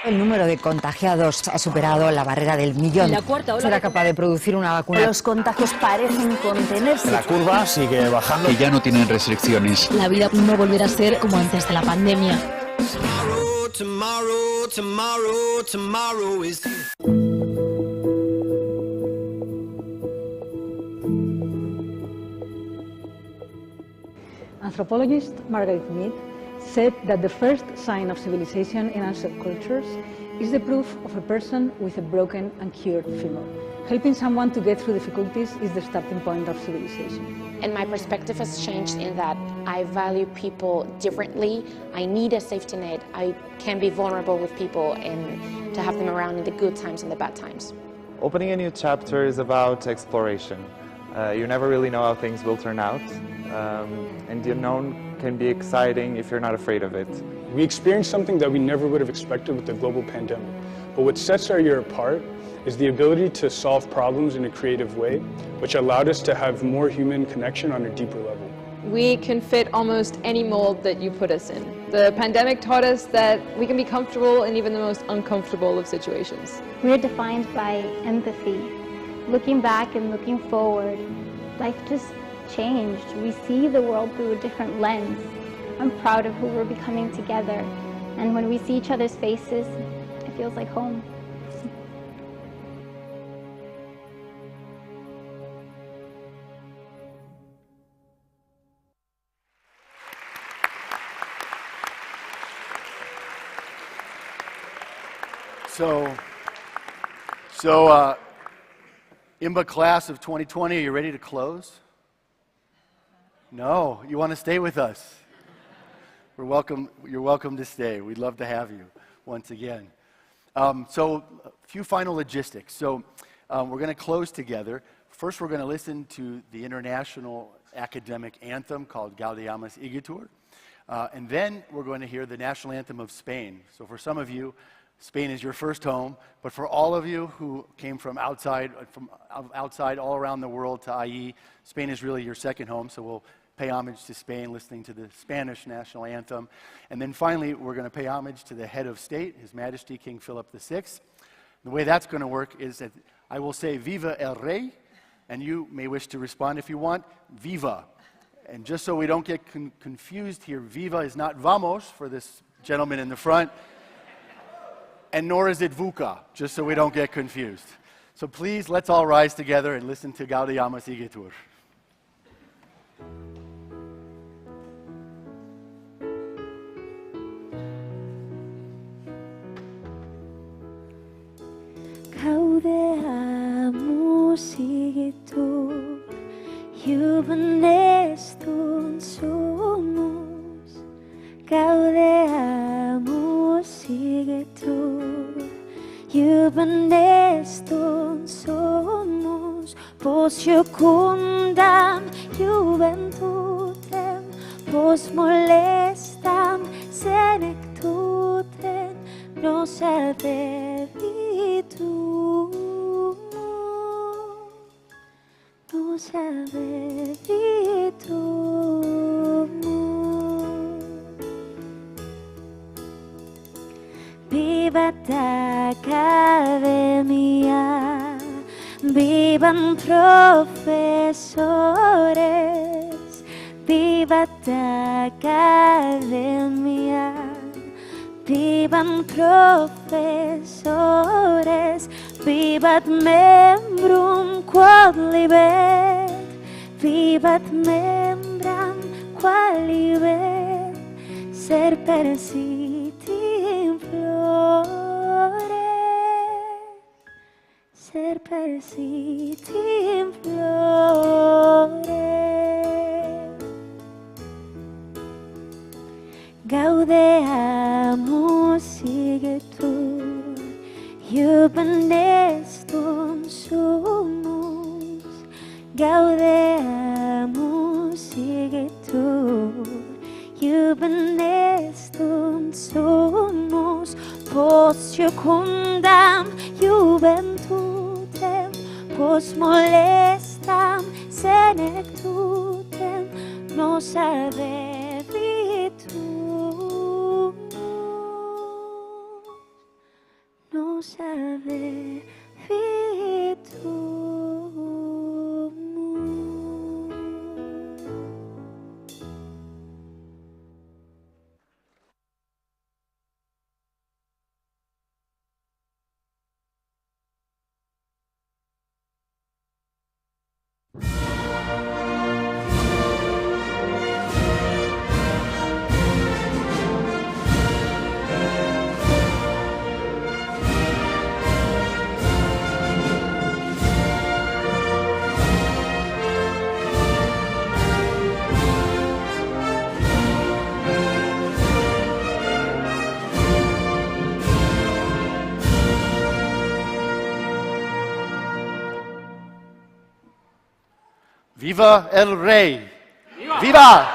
Speaker 9: El número de contagiados ha superado la barrera del millón.
Speaker 10: La cuarta ola
Speaker 9: será capaz de producir una vacuna.
Speaker 10: Los contagios parecen contenerse.
Speaker 11: La curva sigue bajando.
Speaker 12: Que ya no tienen restricciones.
Speaker 10: La vida no volverá a ser como antes de la pandemia.
Speaker 13: Anthropologist Margaret Mead said that the first sign of civilization in ancient cultures
Speaker 11: is the proof of a person with a broken and cured femur. Helping someone to get through difficulties is the starting point of civilization.
Speaker 12: And my perspective has changed in that I value people differently. I need a safety net. I can be vulnerable with people and to have them around in the good times and the bad times.
Speaker 13: Opening a new chapter is about exploration. You never really know how things will turn out. And the unknown can be exciting if you're not afraid of it.
Speaker 14: We experienced something that we never would have expected with the global pandemic. But what sets our year apart is the ability to solve problems in a creative way, which allowed us to have more human connection on a deeper level.
Speaker 15: We can fit almost any mold that you put us in. The pandemic taught us that we can be comfortable in even the most uncomfortable of situations.
Speaker 1: We're defined by empathy. Looking back and looking forward, life just changed. We see the world through a different lens. I'm proud of who we're becoming together. And when we see each other's faces, it feels like home.
Speaker 6: So, IMBA class of 2020, are you ready to close? No, you want to stay with us? You're welcome to stay. We'd love to have you once again. So, a few final logistics. So, we're going to close together. First, we're going to listen to the international academic anthem called Gaudeamus Igitur. And then we're going to hear the national anthem of Spain. So, for some of you, Spain is your first home, but for all of you who came from outside all around the world to IE, Spain is really your second home, so we'll pay homage to Spain, listening to the Spanish national anthem. And then finally, we're going to pay homage to the head of state, His Majesty King Philip VI. The way that's going to work is that I will say, Viva el Rey, and you may wish to respond if you want, Viva. And just so we don't get confused here, Viva is not vamos for this gentleman in the front, and nor is it VUCA, just so we don't get confused. So please, let's all rise together and listen to Gaudeamus Igitur.
Speaker 1: Gaudeamus Igitur, Juvenes tun sumus. Gaudeamus Igitur, Juvenes tun sumus. Vos jucundam juventutem, vos molestam senectutem, nos abebitur, nos abebitur. Vivat academia, vivan profesores, vivat academia, vivan profesores, vivat membrum quod libet, vivat membram quod libet, ser persitim flores, ser persitim flores. Gaudeamus Igitur, Juvenes tun sumus. Gaudeamus Igitur, Juvenes tun sumus. Vos jucundam juventutem, vos molestam senectutem, nos abebitur, nos abebitur.
Speaker 6: Viva el Rey! Viva!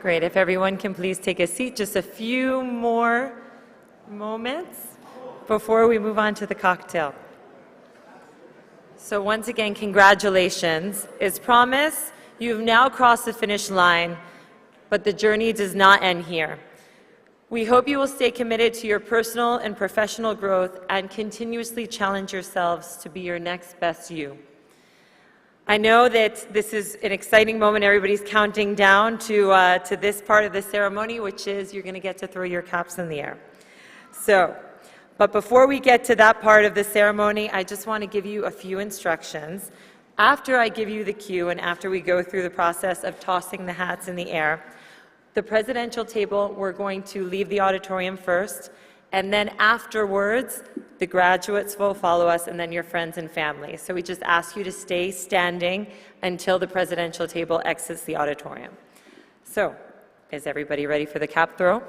Speaker 5: Great. If everyone can please take a seat, just a few more moments before we move on to the cocktail. So once again, congratulations. As promised, you've now crossed the finish line, but the journey does not end here. We hope you will stay committed to your personal and professional growth and continuously challenge yourselves to be your next best you. I know that this is an exciting moment. Everybody's counting down to this part of the ceremony, which is you're going to get to throw your caps in the air. But before we get to that part of the ceremony, I just want to give you a few instructions. After I give you the cue and after we go through the process of tossing the hats in the air, the presidential table, we're going to leave the auditorium first, and then afterwards, the graduates will follow us, and then your friends and family. So we just ask you to stay standing until the presidential table exits the auditorium. So, is everybody ready for the cap throw?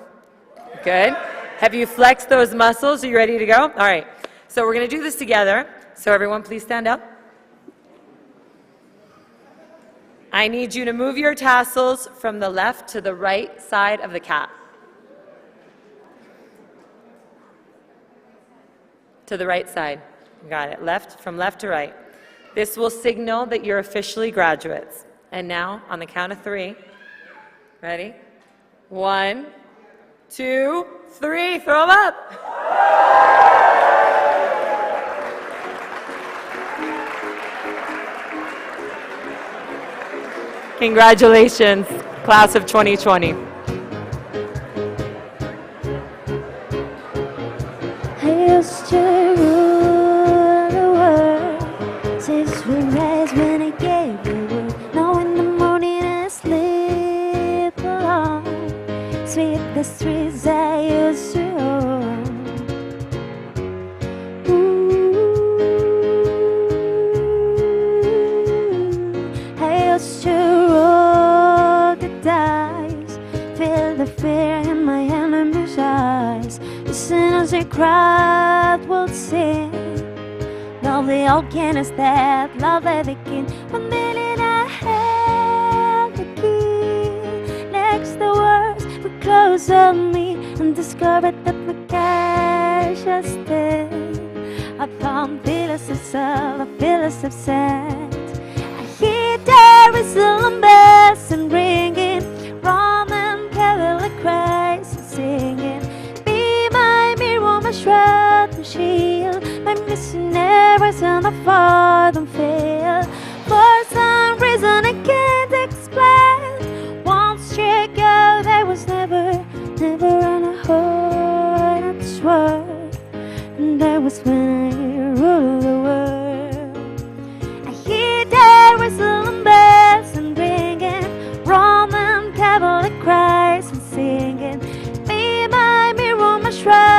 Speaker 5: Good. Have you flexed those muscles? Are you ready to go? All right. So we're going to do this together. So everyone, please stand up. I need you to move your tassels from the left to the right side of the cap. To the right side. Got it. From left to right. This will signal that you're officially graduates. And now, on the count of 3, ready? 1, 2, 3, throw them up. Congratulations, class of 2020.
Speaker 1: I used to rule the world since we rise when I gave you word. Now in the morning I sleep alone, sweep the streets I used to own. I used to roll the dice, feel the fear in my enemy's eyes. Listen as the crowd will sing, love the organist that love the king. 1 minute I held the key, next the words were close on me, and discovered that my cash was dead. I found philosophy of a philosophy said, I hear the whistling bells and ringing, Roman Catholic cries and singing. My shroud and shield, my missionaries and I fought and failed. For some reason I can't explain, one streak out there was never on a whole of this world. And that was when I ruled the world. I hear the whistling bells and ringing, Roman Catholic cries and singing. Be my mirror, my shroud.